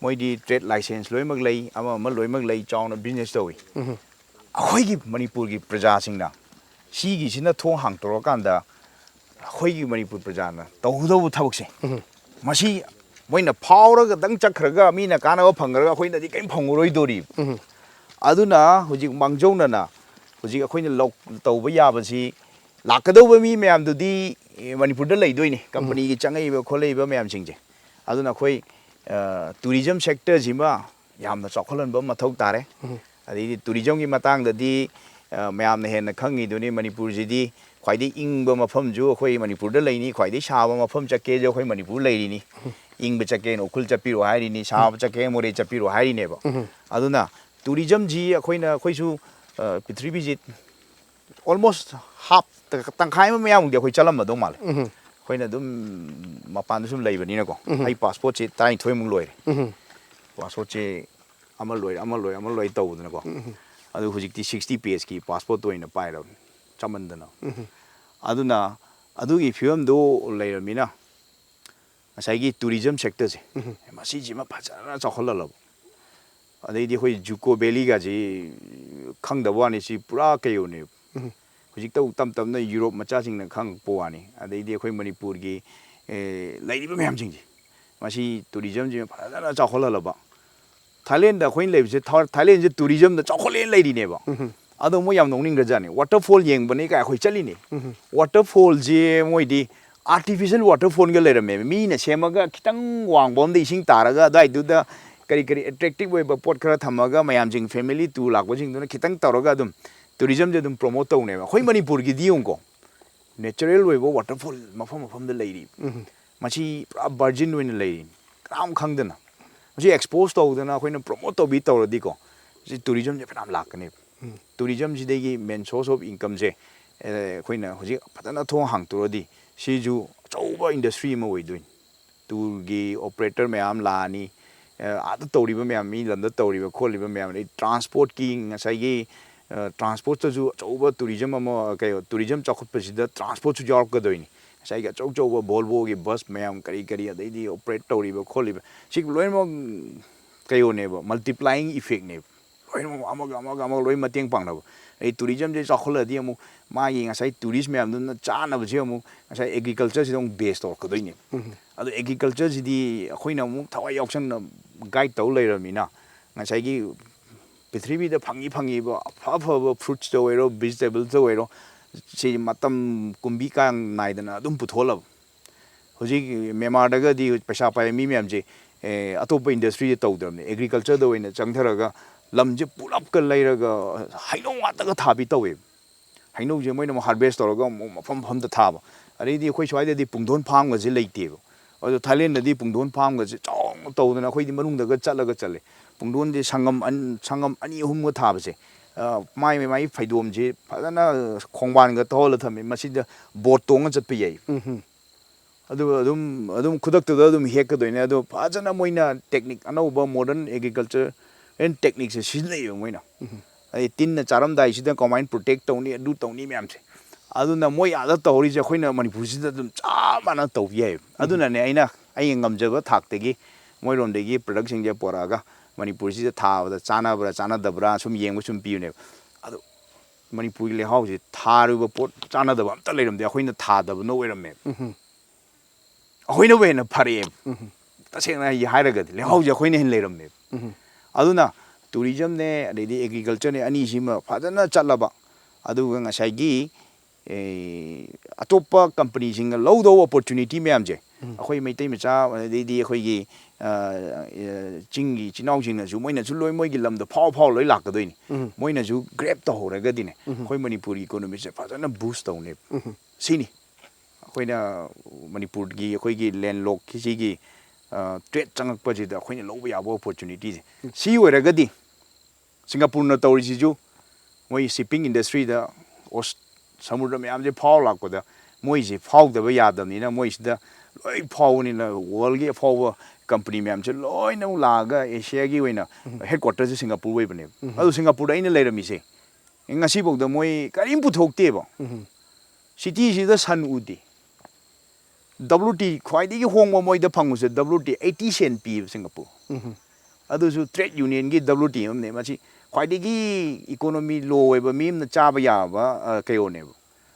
ꯃꯣꯏꯗꯤ ꯇ꯭ꯔꯦꯗ ꯂꯥꯏꯁꯦꯟꯁ ꯂꯣꯏꯅꯃꯛ ꯂꯩ ꯑꯃ ꯂꯣꯏꯅꯃꯛ ꯂꯩ ꯆꯥꯎꯅ ꯕꯤꯖꯤꯅꯦꯁ ꯇꯧꯏ ꯑꯩꯈꯣꯏꯒꯤ ꯃꯅꯤꯄꯨꯔꯒꯤ प्रजाꯁꯤꯡꯅ ꯁꯤꯒꯤꯁꯤꯅ ꯊꯣꯡ ꯍꯥꯡꯇꯣꯔꯀꯥꯟꯗ ꯑꯩꯈꯣꯏꯒꯤ ꯃꯅꯤꯄꯨꯔ ꯄ꯭ꯔꯖꯥꯅ ꯇꯧꯒꯗꯧꯕ ꯊꯕꯛꯁꯦ ꯃꯁꯤ ꯃꯣꯏꯅ ꯐꯥꯎꯔꯒꯗꯪ ꯆꯠꯈ꯭ꯔꯒ ꯃꯤꯅ ꯀꯥꯟꯅꯕ ꯐꯪꯈ꯭ꯔꯒ ꯑꯩꯈꯣꯏꯅꯗꯤ ꯀꯔꯤꯝ ꯐꯪꯉꯔꯣꯏꯗꯣꯔꯤ ꯑꯗꯨꯅ ꯍꯧꯖꯤꯛ ꯃꯥꯡꯖꯧꯅꯅ ꯍꯧꯖꯤꯛ ꯑꯩꯈꯣꯏꯅ ꯇꯧꯕ ꯌꯥꯕꯁꯤ ꯂꯥꯛꯀꯗꯧꯕ ꯃꯤ ꯃꯌꯥꯝꯗꯨꯗꯤ ꯃꯅꯤꯄꯨꯔꯗ ꯂꯩꯗꯣꯏꯅꯤ ꯀꯝꯄꯅꯤꯒꯤ ꯆꯪꯉꯛꯏꯕ ꯈꯣꯠꯂꯛꯏꯕ ꯃꯌꯥꯝꯁꯤꯡꯁꯦ ꯑꯗꯨꯅ ꯑꯩꯈꯣꯏ ꯇꯨꯔꯤꯖꯝ ꯁꯦꯛꯇꯔꯁꯤꯃ ꯌꯥꯝꯅ ꯆꯥꯎꯈꯠꯍꯟꯕ ꯃꯊꯧ ꯇꯥꯔꯦ ꯑꯗꯩꯗꯤ ꯇꯨꯔꯤꯖꯝꯒꯤ ꯃꯇꯥꯡꯗꯗꯤ ꯃꯌꯥꯝꯅ ꯍꯦꯟꯅ ꯈꯪꯉꯤꯗꯨꯅꯤ ꯃꯅꯤꯄꯨꯔꯁꯤꯗꯤ ꯈ꯭ꯋꯥꯏꯗꯒꯤ ꯏꯪꯕ ꯃꯐꯝꯁꯨ ꯑꯩꯈꯣꯏ ꯃꯅꯤꯄꯨꯔꯗ ꯂꯩꯅꯤ ꯈ꯭ꯋꯥꯏꯗꯒꯤ ꯁꯥꯕ ꯃꯐꯝ ꯆꯠꯀꯦꯁꯨ ꯑꯩꯈꯣꯏ ꯃꯅꯤꯄꯨꯔ ꯂꯩꯔꯤꯅꯤ ꯏꯪꯕ ꯆꯠꯀꯦꯅ ꯎꯈ꯭ꯔꯨꯜ ꯆꯠꯄꯤꯔꯣ ꯍꯥꯏꯔꯤꯅꯤ ꯁꯥꯕ ꯆꯠꯀꯦꯅ ꯃꯣꯔꯦ ꯆꯠꯄꯤꯔꯣ ꯍꯥꯏꯔꯤꯅꯦꯕ ꯑꯗꯨꯅ ꯇꯨꯔꯤꯖꯝꯁꯤ ꯑꯩꯈꯣꯏꯁꯨ ꯄ꯭ꯔꯤꯊꯤꯕꯤꯁꯤ ꯑꯣꯜꯃꯣꯁ ꯍꯥꯞ ꯇꯪꯈꯥꯏ ꯑꯃ ꯃꯌꯥꯝꯗꯤ ꯑꯩꯈꯣꯏ ꯆꯠꯂꯝꯃꯗꯧ ꯃꯥꯜꯂꯦ ꯑꯩꯈꯣꯏꯅ ꯑꯗꯨꯝ ꯃꯄꯥꯟꯗ ꯁꯨꯝ ꯂꯩꯕꯅꯤꯅꯀꯣ ꯑꯩ ꯄꯥꯁꯄꯣꯔꯠꯁꯤ 19 ꯂꯣꯏꯔꯦ ꯄꯥꯁꯄꯣꯔꯠꯁꯤ ꯑꯃ ꯂꯣꯏ ꯇꯧꯕꯗꯅꯀꯣ ꯑꯗꯨ ꯍꯧꯖꯤꯛꯇꯤ 60 ꯄꯦꯖꯀꯤ ꯄꯥꯁꯄꯣꯔꯠꯇꯣ ꯑꯣꯏꯅ ꯄꯥꯏꯔꯕꯅꯤ ꯆꯃꯟꯗꯅ ꯑꯗꯨꯅ ꯑꯗꯨꯒꯤ ꯐꯤꯕꯝꯗꯣ ꯂꯩꯔꯕꯅꯤꯅ ꯉꯁꯥꯏꯒꯤ ꯇꯨꯔꯤꯖꯝ ꯁꯦꯛꯇꯔꯁꯦ ꯃꯁꯤꯁꯤꯃ ꯐꯖꯅ ꯆꯥꯎꯈꯠꯍꯜꯂꯕ ꯑꯗꯩꯗꯤ ꯑꯩꯈꯣꯏ ꯖꯨꯀꯣ ꯚꯦꯂꯤꯒꯁꯤ ꯈꯪꯗꯕ ꯋꯥꯅꯤ ꯁꯤ ꯄꯨꯔꯥ ꯀꯩꯅꯣꯅꯦꯕ ꯍꯧꯖꯤꯛꯇ ꯇꯞ ꯇꯞꯅ ꯌꯨꯔꯣꯞ ꯃꯆꯥꯁꯤꯡꯅ ꯈꯪꯉꯛꯄ ꯋꯥꯅꯤ ꯑꯗꯩꯗꯤ ꯑꯩꯈꯣꯏ ꯃꯅꯤꯄꯨꯔꯒꯤ ꯂꯩꯔꯤꯕ ꯃꯌꯥꯝꯁꯤꯡꯁꯦ ꯃꯁꯤ ꯇꯨꯔꯤꯖꯝꯁꯤꯃ ꯐꯖꯅ ꯆꯥꯎꯈꯠꯍꯜꯂꯕ ꯊꯥꯏꯂꯦꯟꯗ ꯑꯩꯈꯣꯏꯅ ꯂꯩꯕꯁꯦ ꯊꯥꯏꯂꯦꯟꯁꯦ ꯇꯨꯔꯤꯖꯝꯗ ꯆꯥꯎꯈꯠꯂꯦꯅ ꯂꯩꯔꯤꯅꯦꯕ ꯑꯗꯣ ꯃꯣꯏ ꯌꯥꯝ ꯅꯣꯛꯅꯤꯡꯈ꯭ꯔꯖꯥꯠꯅꯤ ꯋꯥꯇꯔꯐꯣꯜ ꯌꯦꯡꯕꯅꯤ ꯀꯥꯏ ꯑꯩꯈꯣꯏ ꯆꯠꯂꯤꯅꯤ ꯋꯥꯇꯔꯐꯣꯜꯁꯦ ꯃꯣꯏꯗꯤ ꯑꯥꯔꯇꯤꯐꯤशिꯌꯦꯜ ꯋꯥꯇꯔꯐꯣꯜꯒ ꯂꯩꯔꯝꯃꯦꯕ ꯃꯤꯅ ꯁꯦꯝꯃꯒ ꯈꯤꯇꯪ ꯋꯥꯡꯕ ꯑꯝꯗ ꯏꯁꯤꯡ ꯇꯥꯔꯒ ꯑꯗꯨꯋꯥꯏꯗꯨꯗ ꯀꯔꯤ ꯑꯦꯇ꯭ꯔꯦꯛꯇꯤꯚ ꯑꯣꯏꯕ ꯄꯣꯠ ꯈꯔ ꯊꯝꯃꯒ ꯃꯌꯥꯝꯁꯤꯡ ꯐꯦꯃꯤꯂꯤ ꯇꯨꯔ ꯂꯥꯛꯄꯁꯤꯡꯗꯨꯅ ꯈꯤꯇꯪ ꯇꯧꯔꯒ ꯑꯗꯨꯝ ꯇꯨꯔꯤꯖꯝꯁꯦ ꯑꯗꯨꯝ ꯄ꯭ꯔꯣꯃꯣꯠ ꯇꯧꯅꯦꯕ ꯑꯩꯈꯣꯏ ꯃꯅꯤꯄꯨꯔꯒꯤꯗꯤ ꯌꯦꯡꯉꯨꯀꯣ ꯅꯦꯆꯔꯦꯜ ꯑꯣꯏꯕ ꯋꯥꯇꯔꯐꯣꯜ ꯃꯐꯝꯗ ꯂꯩꯔꯤ ꯃꯁꯤ ꯄꯨꯔꯥ ꯚꯔꯖꯤꯟ ꯑꯣꯏꯅ ꯂꯩꯔꯤꯅꯤ ꯀꯅꯥꯝ ꯈꯪꯗꯅ ꯃꯁꯤ ꯑꯦꯛꯁꯄꯣꯖ ꯇꯧꯗꯅ ꯑꯩꯈꯣꯏꯅ ꯄ꯭ꯔꯣꯃꯣꯠ ꯇꯧꯔꯗꯤꯀꯣ ꯁꯤ ꯇꯨꯔꯤꯖꯝꯁꯦ ꯐꯅꯌꯥꯝ ꯂꯥꯛꯀꯅꯦꯕ ꯇꯨꯔꯤꯖꯝꯁꯤꯗꯒꯤ ꯃꯦꯟ ꯁꯣꯔꯁ ꯑꯣꯐ ꯏꯟꯀꯝꯁꯦ ꯑꯩꯈꯣꯏꯅ ꯍꯧꯖꯤꯛ ꯐꯖꯅ ꯊꯣꯡ ꯍꯥꯡꯇꯣꯛꯑꯗꯤ ꯁꯤꯁꯨ ꯑꯆꯧꯕ ꯏꯟꯗꯁꯇ꯭ꯔꯤ ꯑꯃ ꯑꯣꯏꯗꯣꯏꯅꯤ ꯇꯨꯔꯒꯤ ꯑꯣꯄꯔꯦꯇꯔ ꯃꯌꯥꯝ ꯂꯥꯛꯑꯅꯤ ꯑꯥꯗ ꯇꯧꯔꯤꯕ ꯃꯌꯥꯝ ꯃꯤ ꯂꯝꯗ ꯇꯧꯔꯤꯕ ꯈꯣꯠꯂꯤꯕ ꯃꯌꯥꯝ ꯑꯗꯩ ꯇ꯭ꯔꯥꯟꯁꯄꯣꯔꯠꯀꯤ ꯉꯁꯥꯏꯒꯤ ꯇ꯭ꯔꯥꯟꯁꯄꯣꯔꯠꯇꯁꯨ ꯑꯆꯧꯕ ꯇꯨꯔꯤꯖꯝ ꯑꯃ ꯇꯨꯔꯤꯖꯝ ꯆꯥꯎꯈꯠꯄꯁꯤꯗ ꯇ꯭ꯔꯥꯟꯁꯄꯣꯔꯠꯁꯨ ꯌꯥꯎꯔꯛꯀꯗꯣꯏꯅꯤ ꯉꯁꯥꯏꯒꯤ ꯑꯆꯧꯕ ꯚꯣꯜꯕꯣꯒꯤ ꯕꯁ ꯃꯌꯥꯝ ꯀꯔꯤ ꯑꯗꯩꯗꯤ ꯑꯣꯄꯔꯦꯠ ꯇꯧꯔꯤꯕ ꯈꯣꯠꯂꯤꯕ ꯁꯤ ꯂꯣꯏꯅꯃꯛ ꯀꯩꯅꯣꯅꯦꯕ ꯃꯜꯇꯤꯄ꯭ꯂꯥꯏꯌꯤꯡ ꯏꯐꯦꯛꯅꯦꯕ ꯂꯣꯏꯅꯃꯛ ꯑꯃꯒ ꯂꯣꯏ ꯃꯇꯦꯡ ꯄꯥꯡꯅꯕ ꯑꯩ ꯇꯨꯔꯤꯖꯝꯁꯦ ꯆꯥꯎꯈꯠꯂꯗꯤ ꯑꯃꯨꯛ ꯃꯥꯒꯤ ꯉꯁꯥꯏ ꯇꯨꯔꯤꯁ ꯃꯌꯥꯝꯗꯨꯅ ꯆꯥꯅꯕꯁꯦ ꯑꯃꯨꯛ ꯉꯁꯥꯏ ꯑꯦꯒ꯭ꯔꯤꯀꯜꯆꯔꯁꯤꯗ ꯑꯃꯨꯛ ꯕꯦꯁ ꯇꯧꯔꯛꯀꯗꯣꯏꯅꯦꯕ ꯑꯗꯣ ꯑꯦꯒ꯭ꯔꯤꯀꯜꯆꯔꯁꯤꯗꯤ ꯑꯩꯈꯣꯏꯅ ꯑꯃꯨꯛ ꯊꯋꯥꯏ ꯌꯥꯎꯁꯟꯅ ꯒꯥꯏꯗ ꯇꯧ ꯂꯩꯔꯕꯅꯤꯅ ꯉꯁꯥꯏꯒꯤ ꯄ꯭ꯔꯤꯊꯤꯕꯤꯗ ꯐꯪꯉꯤꯕ ꯑꯐꯕ ꯐ꯭ꯔꯨꯠꯁꯇ ꯑꯣꯏꯔꯣ ꯚꯤꯖꯤꯇꯦꯕꯜꯁꯇ ꯑꯣꯏꯔꯣ ꯁꯤ ꯃꯇꯝ ꯀꯨꯝꯕꯤ ꯀꯥꯡ ꯅꯥꯏꯗꯅ ꯑꯗꯨꯝ ꯄꯨꯊꯣꯛꯍꯜꯂꯕ ꯍꯧꯖꯤꯛ ꯃꯦꯟꯃꯥꯔꯗꯒꯗꯤ ꯄꯩꯁꯥ ꯄꯥꯏꯕ ꯃꯤ ꯃꯌꯥꯝꯁꯦ ꯑꯇꯣꯞꯄ ꯏꯟꯗꯁꯇ꯭ꯔꯤꯁꯦ ꯇꯧꯗ꯭ꯔꯕꯅꯦ ꯑꯦꯒ꯭ꯔꯤꯀꯜꯆꯔꯗ ꯑꯣꯏꯅ ꯆꯪꯊꯔꯒ ꯂꯝꯁꯦ ꯄꯨꯂꯞꯀ ꯂꯩꯔꯒ ꯍꯩꯅꯧ ꯉꯥꯛꯇꯒ ꯊꯥꯕꯤ ꯇꯧꯋꯦꯕ ꯍꯩꯅꯧꯁꯦ ꯃꯣꯏꯅ ꯑꯃꯨꯛ ꯍꯥꯔꯚꯦꯁ ꯇꯧꯔꯒ ꯑꯃꯨꯛ ꯃꯐꯝꯗ ꯊꯥꯕ ꯑꯗꯩꯗꯤ ꯑꯩꯈꯣꯏ ꯁ꯭ꯋꯥꯏꯗꯗꯤ ꯄꯨꯡꯗꯣꯟ ꯐꯥꯔꯝꯒꯁꯦ ꯂꯩꯇꯦꯕ ꯑꯗꯣ ꯊꯥꯏꯂꯦꯟꯗꯗꯤ ꯄꯨꯡꯗꯣꯟ ꯐꯥꯔꯝꯒꯁꯦ ꯆꯥꯎꯅ ꯇꯧꯗꯅ ꯑꯩꯈꯣꯏꯗꯤ ꯃꯅꯨꯡꯗꯒ ꯆꯠꯂꯦ ꯄꯨꯡꯗꯣꯟꯁꯦ ꯁꯪꯒꯝ 2-3ꯒ ꯊꯥꯕꯁꯦ ꯃꯥꯒꯤ ꯐꯩꯗꯣꯝꯁꯦ ꯐꯖꯅ ꯈꯣꯡꯕꯥꯟꯒ ꯇꯧꯍꯜꯂ ꯊꯝꯃꯦ ꯃꯁꯤꯗ ꯕꯣꯠ ꯇꯣꯡꯉ ꯆꯠꯄ ꯌꯥꯏ ꯑꯗꯨꯒ ꯑꯗꯨꯝ ꯈꯨꯗꯛꯇꯨꯗ ꯑꯗꯨꯝ ꯍꯦꯛꯀꯗꯣꯏꯅꯦ ꯑꯗꯣ ꯐꯖꯅ ꯃꯣꯏꯅ ꯇꯦꯛꯅꯤꯛ ꯑꯅꯧꯕ ꯃꯣꯗꯔꯟ ꯑꯦꯒ꯭ꯔꯤꯀꯜꯆꯔ ꯇꯦꯛꯅꯤꯛꯁꯦ ꯁꯤꯖꯤꯟꯅꯩꯌꯦꯕ ꯃꯣꯏꯅ ꯑꯩ ꯇꯤꯟꯅ ꯆꯥꯔꯝꯗꯥꯏꯁꯤꯗ ꯀꯃꯥꯏꯅ ꯄ꯭ꯔꯣꯇꯦꯛ ꯇꯧꯅꯤ ꯑꯗꯨ ꯇꯧꯅꯤ ꯃꯌꯥꯝꯁꯦ ꯑꯗꯨꯅ ꯃꯣꯏ ꯑꯥꯗ ꯇꯧꯔꯤꯁꯦ ꯑꯩꯈꯣꯏꯅ ꯃꯅꯤꯄꯨꯔꯁꯤꯗ ꯑꯗꯨꯝ ꯆꯞ ꯃꯥꯟꯅ ꯇꯧꯕ ꯌꯥꯏꯑꯕ ꯑꯗꯨꯅꯅꯦ ꯑꯩꯅ ꯑꯩ ꯉꯝꯖꯕ ꯊꯥꯛꯇꯒꯤ ꯃꯣꯏꯔꯣꯝꯗꯒꯤ ꯄ꯭ꯔꯗꯛꯁꯤꯡꯁꯦ ꯄꯣꯔꯛꯑꯒ ꯃꯅꯤꯄꯨꯔꯁꯤꯗ ꯊꯥꯕꯗ ꯆꯥꯅꯕ꯭ꯔꯥ ꯆꯥꯅꯗꯕ꯭ꯔꯥ ꯁꯨꯝ ꯌꯦꯡꯕ ꯁꯨꯝ ꯄꯤꯕꯅꯦꯕ ꯑꯗꯣ ꯃꯅꯤꯄꯨꯔꯒꯤ ꯂꯩꯍꯥꯎꯁꯦ ꯊꯥꯔꯤꯕ ꯄꯣꯠ ꯆꯥꯅꯗꯕ ꯑꯝꯇ ꯂꯩꯔꯝꯗꯦ ꯑꯩꯈꯣꯏꯅ ꯊꯥꯗꯕꯅ ꯑꯣꯏꯔꯝꯃꯦꯕ ꯑꯩꯈꯣꯏꯅꯕꯨ ꯍꯦꯟꯅ ꯐꯔꯛꯑꯦꯕ ꯇꯁꯦꯡꯅ ꯍꯥꯏꯔꯒꯗꯤ ꯂꯩꯍꯥꯎꯁꯦ ꯑꯩꯈꯣꯏꯅ ꯍꯦꯟꯅ ꯂꯩꯔꯝꯃꯦꯕ ꯑꯗꯨꯅ ꯇꯨꯔꯤꯖꯝꯅꯦ ꯑꯗꯩꯗꯤ ꯑꯦꯒ꯭ꯔꯤꯀꯜꯆꯔꯅꯦ ꯑꯅꯤꯁꯤꯃ ꯐꯖꯅ ꯆꯠꯂꯕ ꯑꯗꯨꯒ ꯉꯁꯥꯏꯒꯤ ꯑꯇꯣꯞꯄ ꯀꯝꯄꯅꯤꯁꯤꯡꯅ ꯂꯧꯗꯧꯕ ꯑꯣꯄꯣꯔꯆꯨꯅꯤꯇꯤ ꯃꯌꯥꯝꯁꯦ ꯑꯩꯈꯣꯏ ꯃꯩꯇꯩ ꯃꯆꯥ ꯑꯗꯩꯗꯤ ꯑꯩꯈꯣꯏꯒꯤ ꯆꯤꯡꯒꯤ ꯏꯆꯤꯜ ꯏꯅꯥꯎꯁꯤꯡꯅꯁꯨ ꯃꯣꯏꯅꯁꯨ ꯂꯣꯏ ꯃꯣꯏꯒꯤ ꯂꯝꯗ ꯐꯥꯎ ꯂꯣꯏ ꯂꯥꯛꯀꯗꯣꯏꯅꯤ ꯃꯣꯏꯅꯁꯨ ꯒ꯭ꯔꯦꯞ ꯇꯧꯍꯧꯔꯒꯗꯤꯅꯦ ꯑꯩꯈꯣꯏ ꯃꯅꯤꯄꯨꯔꯒꯤ ꯏꯀꯣꯅꯣꯃꯤꯁꯦ ꯐꯖꯅ ꯕꯨꯁ ꯇꯧꯅꯦꯕ ꯁꯤꯅꯤ ꯑꯩꯈꯣꯏꯅ ꯃꯅꯤꯄꯨꯔꯒꯤ ꯑꯩꯈꯣꯏꯒꯤ ꯂꯦꯟꯂꯣꯛꯀꯤꯁꯤꯒꯤ ꯇ꯭ꯔꯦꯠ ꯆꯪꯉꯛꯄꯁꯤꯗ ꯑꯩꯈꯣꯏꯅ ꯂꯧꯕ ꯌꯥꯕ ꯑꯣꯄꯣꯔꯆꯨꯅꯤꯇꯤꯁꯦ ꯁꯤ ꯑꯣꯏꯔꯒꯗꯤ ꯁꯤꯡꯒꯥꯄꯨꯔꯅ ꯇꯧꯔꯤꯁꯤꯁꯨ ꯃꯣꯏ ꯁꯤꯞꯄꯤꯡ ꯏꯟꯗꯁꯇ꯭ꯔꯤꯗ ꯁꯃꯨꯗ꯭ꯔ ꯃꯌꯥꯝꯁꯦ ꯐꯥꯎ ꯂꯥꯛꯄꯗ ꯃꯣꯏꯁꯦ ꯐꯥꯎꯗꯕ ꯌꯥꯗꯕꯅꯤꯅ ꯃꯣꯏꯁꯤꯗ ꯂꯣꯏ ꯐꯥꯎꯕꯅꯤꯅ ꯋꯥꯔꯜꯒꯤ ꯑꯐꯥꯎꯕ ꯀꯝꯄꯅꯤ ꯃꯌꯥꯝꯁꯦ ꯂꯣꯏꯅꯃꯛ ꯂꯥꯛꯑꯒ ꯑꯦꯁꯤꯌꯥꯒꯤ ꯑꯣꯏꯅ ꯍꯦꯗ ꯀ꯭ꯋꯥꯔꯇꯔꯁꯦ ꯁꯤꯡꯒꯥꯄꯨꯔ ꯑꯣꯏꯕꯅꯦꯕ ꯑꯗꯨ ꯁꯤꯡꯒꯥꯄꯨꯔꯗ ꯑꯩꯅ ꯂꯩꯔꯝꯃꯤꯁꯦ ꯉꯁꯤꯐꯥꯎꯗ ꯃꯣꯏ ꯀꯔꯤꯝ ꯄꯨꯊꯣꯛꯇꯦꯕ ꯁꯤꯇꯤꯁꯤꯗ ꯁꯟ ꯎꯗꯦ WT ꯈ꯭ꯋꯥꯏꯗꯒꯤ ꯍꯣꯡꯕ ꯃꯣꯏꯗ ꯐꯪꯕꯁꯦ WT 80 ꯁꯦꯟ ꯄꯤꯌꯦꯕ ꯁꯤꯡꯒꯥꯄꯨꯔ ꯑꯗꯨꯁꯨ ꯇ꯭ꯔꯦꯗ ꯌꯨꯅꯤꯌꯟꯒꯤ WT ꯑꯃꯅꯦ ꯃꯁꯤ ꯈ꯭ꯋꯥꯏꯗꯒꯤ ꯏꯀꯣꯅꯣꯃꯤ ꯂꯣ ꯑꯣꯏꯕ ꯃꯤ ꯑꯃꯅ ꯆꯥꯕ ꯌꯥꯕ ꯀꯩꯅꯣꯅꯦꯕ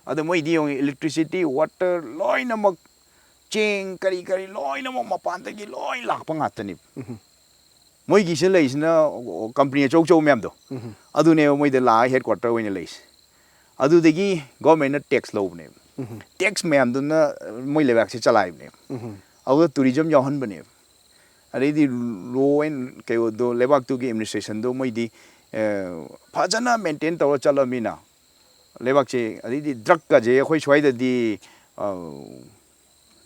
ꯑꯗꯣ ꯃꯣꯏꯗꯤ ꯌꯦꯡꯉꯨ ꯏꯂꯦꯛꯇ꯭ꯔꯤꯁꯤꯇꯤ ꯋꯥꯇꯔ ꯂꯣꯏꯅꯃꯛ ꯆꯦꯡ ꯀꯔꯤ ꯂꯣꯏꯅꯃꯛ ꯃꯄꯥꯟꯗꯒꯤ ꯂꯣꯏ ꯂꯥꯛꯄ ꯉꯥꯛꯇꯅꯦꯕ ꯃꯣꯏꯒꯤꯁꯤꯗ ꯂꯩꯁꯤꯅ ꯀꯝꯄꯅꯤ ꯑꯆꯧ ꯃꯌꯥꯝꯗꯣ ꯑꯗꯨꯅꯦꯕ ꯃꯣꯏꯗ ꯂꯥꯛꯑꯒ ꯍꯦꯗ ꯀ꯭ꯋꯥꯔꯇꯔ ꯑꯣꯏꯅ ꯂꯩꯁꯦ ꯑꯗꯨꯗꯒꯤ ꯒꯣꯔꯃꯦꯟꯅ ꯇꯦꯛꯁ ꯂꯧꯕꯅꯦꯕ ꯇꯦꯛꯁ ꯃꯌꯥꯝꯗꯨꯅ ꯃꯣꯏ ꯂꯩꯕꯥꯛꯁꯦ ꯆꯂꯥꯏꯕꯅꯦꯕ ꯑꯗꯨꯒ ꯇꯨꯔꯤꯖꯝ ꯌꯥꯎꯍꯟꯕꯅꯦꯕ ꯑꯗꯩꯗꯤ ꯂꯣ ꯑꯦꯟ ꯀꯩꯅꯣꯗꯣ ꯂꯩꯕꯥꯛꯇꯨꯒꯤ ꯑꯦꯗꯃꯤꯅꯤꯁꯇ꯭ꯔꯦꯁꯟꯗꯣ ꯃꯣꯏꯗꯤ ꯐꯖꯅ ꯃꯦꯟꯇꯦꯟ ꯇꯧꯔ ꯆꯠꯂꯃꯤꯅ ꯂꯩꯕꯥꯛꯁꯦ ꯑꯗꯩꯗꯤ ꯗ꯭ꯔꯒꯀꯁꯦ ꯑꯩꯈꯣꯏ ꯁ꯭ꯋꯥꯏꯗꯗꯤ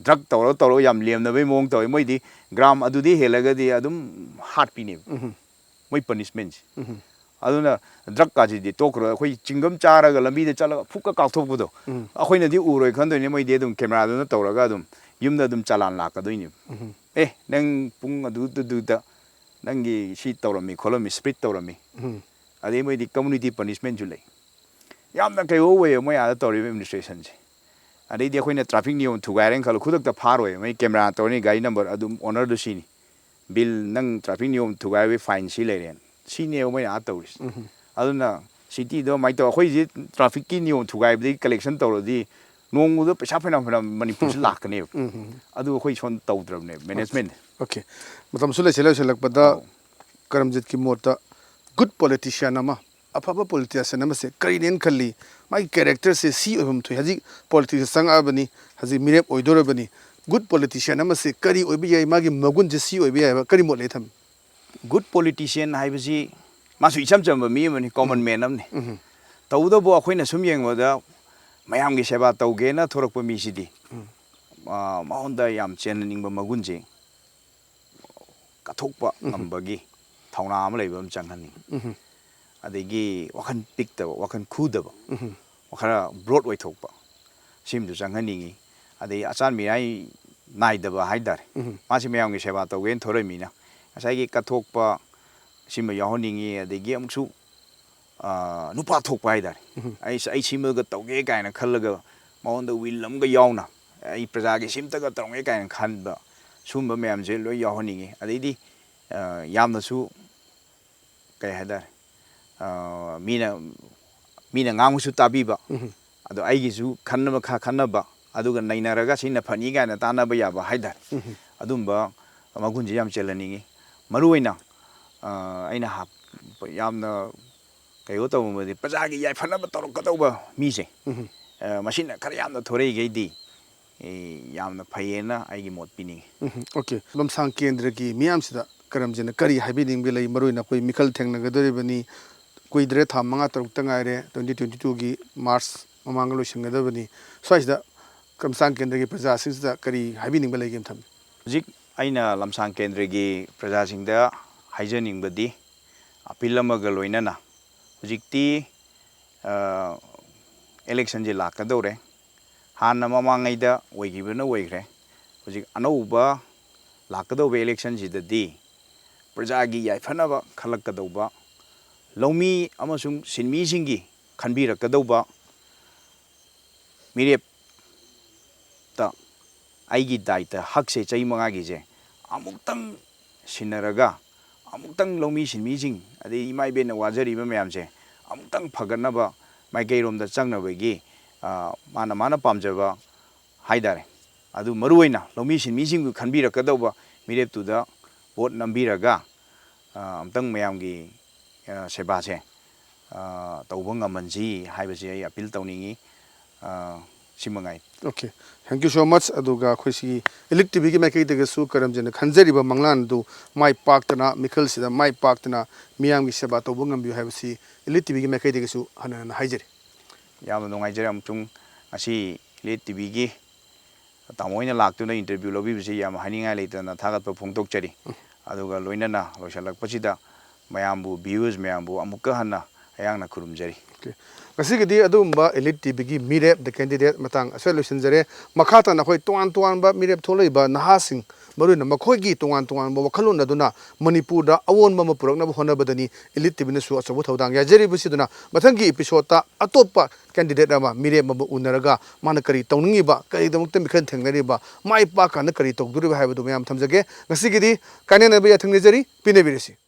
ꯗ꯭ꯔꯒ ꯇꯧꯔꯒ ꯌꯥꯝ ꯂꯦꯝꯅꯕꯩ ꯃꯑꯣꯡ ꯇꯧꯋꯦ ꯃꯣꯏꯗꯤ ꯒ꯭ꯔꯥꯝ ꯑꯗꯨꯗꯤ ꯍꯦꯜꯂꯒꯗꯤ ꯑꯗꯨꯝ ꯍꯥꯠꯄꯤꯅꯦꯕ ꯃꯣꯏ ꯄꯅꯤꯁꯃꯦꯟꯁꯦ ꯑꯗꯨꯅ ꯗ꯭ꯔꯒꯀꯥꯁꯤꯗꯤ ꯇꯣꯛꯈ꯭ꯔꯣ ꯑꯩꯈꯣꯏ ꯆꯤꯡꯒꯝ ꯆꯥꯔꯒ ꯂꯝꯕꯤꯗ ꯆꯠꯂꯒ ꯐꯨꯛꯀ ꯀꯥꯎꯊꯣꯛꯄꯗꯣ ꯑꯩꯈꯣꯏꯅꯗꯤ ꯎꯔꯣꯏ ꯈꯟꯗꯣꯏꯅꯦ ꯃꯣꯏꯗꯤ ꯑꯗꯨꯝ ꯀꯦꯃꯦꯔꯥꯗꯨꯅ ꯇꯧꯔꯒ ꯑꯗꯨꯝ ꯌꯨꯝꯗ ꯑꯗꯨꯝ ꯆꯂꯥꯟ ꯂꯥꯛꯀꯗꯣꯏꯅꯦꯕ ꯅꯪ ꯄꯨꯡ ꯑꯗꯨꯗ ꯅꯪꯒꯤ ꯁꯤ ꯇꯧꯔꯝꯃꯤ ꯈꯣꯠꯂꯝꯃꯤ ꯁ꯭ꯄ꯭ꯔꯤꯠ ꯇꯧꯔꯝꯃꯤ ꯑꯗꯩ ꯃꯣꯏꯗꯤ ꯀꯝꯃꯨꯅꯤꯇꯤ ꯄꯅꯤꯁꯃꯦꯟꯁꯨ ꯂꯩ ꯌꯥꯝꯅ ꯀꯩꯅꯣ ꯑꯣꯏꯌꯦ ꯃꯣꯏ ꯑꯥꯗ ꯇꯧꯔꯤꯕ ꯑꯦꯗꯃꯤꯅꯤꯁꯇ꯭ꯔꯦꯁꯟꯁꯦ ꯑꯗꯩꯗꯤ ꯑꯩꯈꯣꯏꯅ ꯇ꯭ꯔꯥꯐꯤꯛ ꯅꯤꯌꯣꯝ ꯊꯨꯒꯥꯏꯔꯦꯅ ꯈꯜꯂꯣ ꯈꯨꯗꯛꯇ ꯐꯥꯔꯣꯏ ꯃꯣꯏ ꯀꯦꯃꯦꯔꯥ ꯇꯧꯔꯅꯤ ꯒꯥꯔꯤ ꯅꯝꯕꯔ ꯑꯗꯨꯝ ꯑꯣꯅꯔꯗꯨ ꯁꯤꯅꯤ ꯕꯤꯜ ꯅꯪ ꯇ꯭ꯔꯥꯐꯤꯛ ꯅꯤꯌꯣꯝ ꯊꯨꯒꯥꯏꯕꯒꯤ ꯐꯥꯏꯟ ꯁꯤ ꯂꯩꯔꯦꯅ ꯁꯤꯅꯦꯕ ꯃꯣꯏꯅ ꯑꯥ ꯇꯧꯔꯤꯁꯦ ꯑꯗꯨꯅ ꯁꯤꯇꯤꯗꯣ ꯑꯗꯨꯃꯥꯏꯅ ꯇꯧ ꯑꯩꯈꯣꯏꯁꯤ ꯇ꯭ꯔꯥꯐꯤꯛꯀꯤ ꯅꯤꯌꯣꯝ ꯊꯨꯒꯥꯏꯕꯗꯒꯤ ꯀꯂꯦꯛꯁꯟ ꯇꯧꯔꯗꯤ ꯅꯣꯡꯃꯗ ꯄꯩꯁꯥ ꯐꯅꯌꯥꯝ ꯃꯅꯤꯄꯨꯔꯁꯤ ꯂꯥꯛꯀꯅꯦꯕ ꯑꯗꯨ ꯑꯩꯈꯣꯏ ꯁꯣꯝ ꯇꯧꯗ꯭ꯔꯕꯅꯦꯕ ꯃꯦꯅꯦꯖꯃꯦꯟ ꯑꯣꯀꯦ ꯃꯇꯝꯁꯨ ꯂꯣꯏꯁꯤꯜꯂꯛꯄꯗ ꯀꯔꯝꯖꯤꯠꯀꯤ ꯃꯣꯠꯇ ꯒꯨꯗ ꯄꯣꯂꯤꯇꯤꯁꯤꯌꯥꯟ ꯑꯃ ꯑꯐꯕ ꯄꯣꯂꯤꯇꯤꯁꯤꯌꯥꯟ ꯑꯃꯁꯦ ꯀꯔꯤꯅꯦꯅ ꯈꯜꯂꯤ ꯃꯥꯒꯤ ꯀꯦꯔꯦꯛꯇꯔꯁꯦ ꯁꯤ ꯑꯣꯏꯐꯝ ꯊꯣꯛꯏ ꯍꯧꯖꯤꯛ ꯄꯣꯂꯤꯇꯤꯛꯁ ꯆꯪꯉꯛꯑꯕꯅꯤ ꯍꯧꯖꯤꯛ ꯃꯤꯔꯦꯞ ꯑꯣꯏꯗꯣꯔꯕꯅꯤ ꯒꯨꯗ ꯄꯣꯂꯤꯇꯤꯁꯤꯌꯥꯟ ꯑꯃꯁꯦ ꯀꯔꯤ ꯑꯣꯏꯕ ꯌꯥꯏ ꯃꯥꯒꯤ ꯃꯒꯨꯟꯁꯦ ꯁꯤ ꯑꯣꯏꯕ ꯌꯥꯏꯕ ꯀꯔꯤ ꯃꯣꯠ ꯂꯩ ꯊꯝꯃꯤ ꯒꯨꯗ ꯄꯣꯂꯤꯇꯤꯁꯤꯌꯟ ꯍꯥꯏꯕꯁꯤ ꯃꯥꯁꯨ ꯏꯆꯝ ꯆꯝꯕ ꯃꯤ ꯑꯃꯅꯤ ꯀꯣꯃꯟ ꯃꯦꯟ ꯑꯃꯅꯤ ꯇꯧꯕꯇꯕꯨ ꯑꯩꯈꯣꯏꯅ ꯁꯨꯝ ꯌꯦꯡꯕꯗ ꯃꯌꯥꯝꯒꯤ ꯁꯦꯕꯥ ꯇꯧꯒꯦꯅ ꯊꯣꯔꯛꯄ ꯃꯤꯁꯤꯗꯤ ꯃꯉꯣꯟꯗ ꯌꯥꯝ ꯆꯦꯟꯅꯅꯤꯡꯕ ꯃꯒꯨꯟꯁꯦ ꯀꯠꯊꯣꯛꯄ ꯉꯝꯕꯒꯤ ꯊꯧꯅꯥ ꯑꯃ ꯂꯩꯕ ꯑꯃ ꯆꯪꯍꯟꯅꯤꯡꯉꯤ ꯑꯗꯒꯤ ꯋꯥꯈꯜ ꯄꯤꯛꯇꯕ ꯋꯥꯈꯜ ꯈꯨꯗꯕ ꯈꯔ ꯕ꯭ꯔꯣꯗ ꯑꯣꯏꯊꯣꯛꯄ ꯁꯤꯃꯁꯨ ꯆꯪꯍꯟꯅꯤꯡꯉꯤ ꯑꯗꯩ ꯑꯆꯥꯟ ꯃꯤꯔꯥꯏ ꯅꯥꯏꯗꯕ ꯍꯥꯏꯇꯥꯔꯦ ꯃꯥꯁꯤ ꯃꯌꯥꯝꯒꯤ ꯁꯦꯕꯥ ꯇꯧꯒꯦꯅ ꯊꯣꯔꯛꯏꯃꯤꯅ ꯉꯁꯥꯏꯒꯤ ꯀꯠꯊꯣꯛꯄ ꯁꯤꯃ ꯌꯥꯎꯍꯟꯅꯤꯡꯉꯤ ꯑꯗꯒꯤ ꯑꯃꯨꯛꯁꯨ ꯅꯨꯄꯥ ꯊꯣꯛꯄ ꯍꯥꯏꯇꯥꯔꯦ ꯑꯩ ꯁꯤꯃꯒ ꯇꯧꯒꯦ ꯀꯥꯏꯅ ꯈꯜꯂꯒ ꯃꯉꯣꯟꯗ ꯋꯤꯜ ꯑꯃꯒ ꯌꯥꯎꯅ ꯑꯩ प्रजा सिमतगा तौगे कायन खनब सुम मैमसे लो यावहनिंगे अदैदी यामनसु कई हादार Meena ngamsu tabiba ado aigisu khannaba khannaba aduga nainaraga sina phani gaina tanaba yaba haidar adumba magunji yam chelaningi maruina aina hap yamna kayo tawmadi prajagi yai phanaba torokadauba mise machine khara yamna thorei geidi yamna phayena aigi mot pini okay lamsang kendra ki miyamsida karamjena kari habining belai maruina koi mikhal thengnagadoribani kuidre tha manga taruk tangaire 2022 gi March mamang loisingadabani swaisda kamsang kendra gi praja singda kari habining belai gem tham zik aina lamsang kendra gi praja singda haijaning badi appeal amaga loinana hujikti election je lakadore hanna mamangaida oigibana oigre hujik anouba lakadove election jidadi praja gi yaifanaba khalakadauba Lomi amasung sinmi singi khanbirakadauba Meerep ta ꯑꯩꯒꯤ ꯗꯥꯏꯇ ꯍꯛꯁꯦ ꯆꯍꯤ ꯃꯉꯥꯒꯤꯁꯦ ꯑꯃꯨꯛꯇꯪ ꯁꯤꯟꯅꯔꯒ ꯑꯃꯨꯛꯇꯪ ꯂꯧꯃꯤ ꯁꯤꯟꯃꯤꯁꯤꯡ ꯑꯗꯩ ꯏꯃꯥ ꯏꯕꯦꯟꯅ ꯋꯥꯖꯔꯤꯕ ꯃꯌꯥꯝꯁꯦ ꯑꯃꯨꯛꯇꯪ ꯐꯒꯠꯅꯕ ꯃꯥꯏꯀꯩꯔꯣꯝꯗ ꯆꯪꯅꯕꯒꯤ ꯃꯥꯅ ꯄꯥꯝꯖꯕ ꯍꯥꯏꯇꯥꯔꯦ ꯑꯗꯨ ꯃꯔꯨꯑꯣꯏꯅ ꯂꯧꯃꯤ ꯁꯤꯟꯃꯤꯁꯤꯡꯕꯨ ꯈꯟꯕꯤꯔꯛꯀꯗꯧꯕ ꯃꯤꯔꯦꯞꯇꯨꯗ ꯚꯣꯠ ꯅꯝꯕꯤꯔꯒ ꯑꯃꯨꯛꯇꯪ ꯃꯌꯥꯝꯒꯤ ꯁꯦꯕꯥꯁꯦ ꯇꯧꯕ ꯉꯝꯍꯟꯁꯤ ꯍꯥꯏꯕꯁꯤ ꯑꯩ ꯑꯄꯤꯜ ꯇꯧꯅꯤꯡꯉꯤ ꯁꯤꯃꯉꯥꯏ Okay, thank you so much. Aduga khoi Elite TV ki makai de su karamjana khanjari ba manglan du mai paktana mikhal sida mai paktana miyam gi seba to bungam bi habsi Elite TV ki makai de su hanan haijari. ꯌꯥꯝꯅ ꯅꯨꯡꯉꯥꯏꯖꯔꯦ ꯑꯃꯁꯨꯡ ꯉꯁꯤ ꯏꯂꯤꯠ ꯇꯤꯚꯤꯒꯤ ꯇꯥꯃꯣꯏꯅ ꯂꯥꯛꯇꯨꯅ ꯏꯟꯇꯔꯚ꯭ꯌꯨ ꯂꯧꯕꯤꯕꯁꯤ ꯌꯥꯝ ꯍꯥꯏꯅꯤꯡꯉꯥꯏ ꯂꯩꯇꯅ ꯊꯥꯒꯠꯄ ꯐꯣꯡꯗꯣꯛꯆꯔꯤ ꯑꯗꯨꯒ ꯂꯣꯏꯅꯅ ꯂꯣꯏꯁꯤꯜꯂꯛꯄꯁꯤꯗ ꯃꯌꯥꯝꯕꯨ ꯚ꯭ꯌꯨꯋꯔꯁ ꯃꯌꯥꯝꯕꯨ ꯑꯃꯨꯛꯀ ꯍꯟꯅ ꯑꯩꯍꯥꯛꯅ ꯈꯨꯔꯨꯝꯖꯔꯤ. Kasigidi adumba Elite TV ki Meerep the candidate matang aswai loisinjare makha ta na khoi tuan ba Meerep tholaiba nahasing maruina makhoi gi tuan ba wakhalun aduna Manipur da awon ma purakna ba hona badani Elite TV na su asabu thodang yajari busiduna mathangi episode ta atopa candidate ama Meerep ma unaraga mana kari tawningi ba kari damukta mikhan thengnari ba mai pa kana kari tawduri ba haibadu mayam thamjage kasigidi kanena ba thangnejari pinebirisi.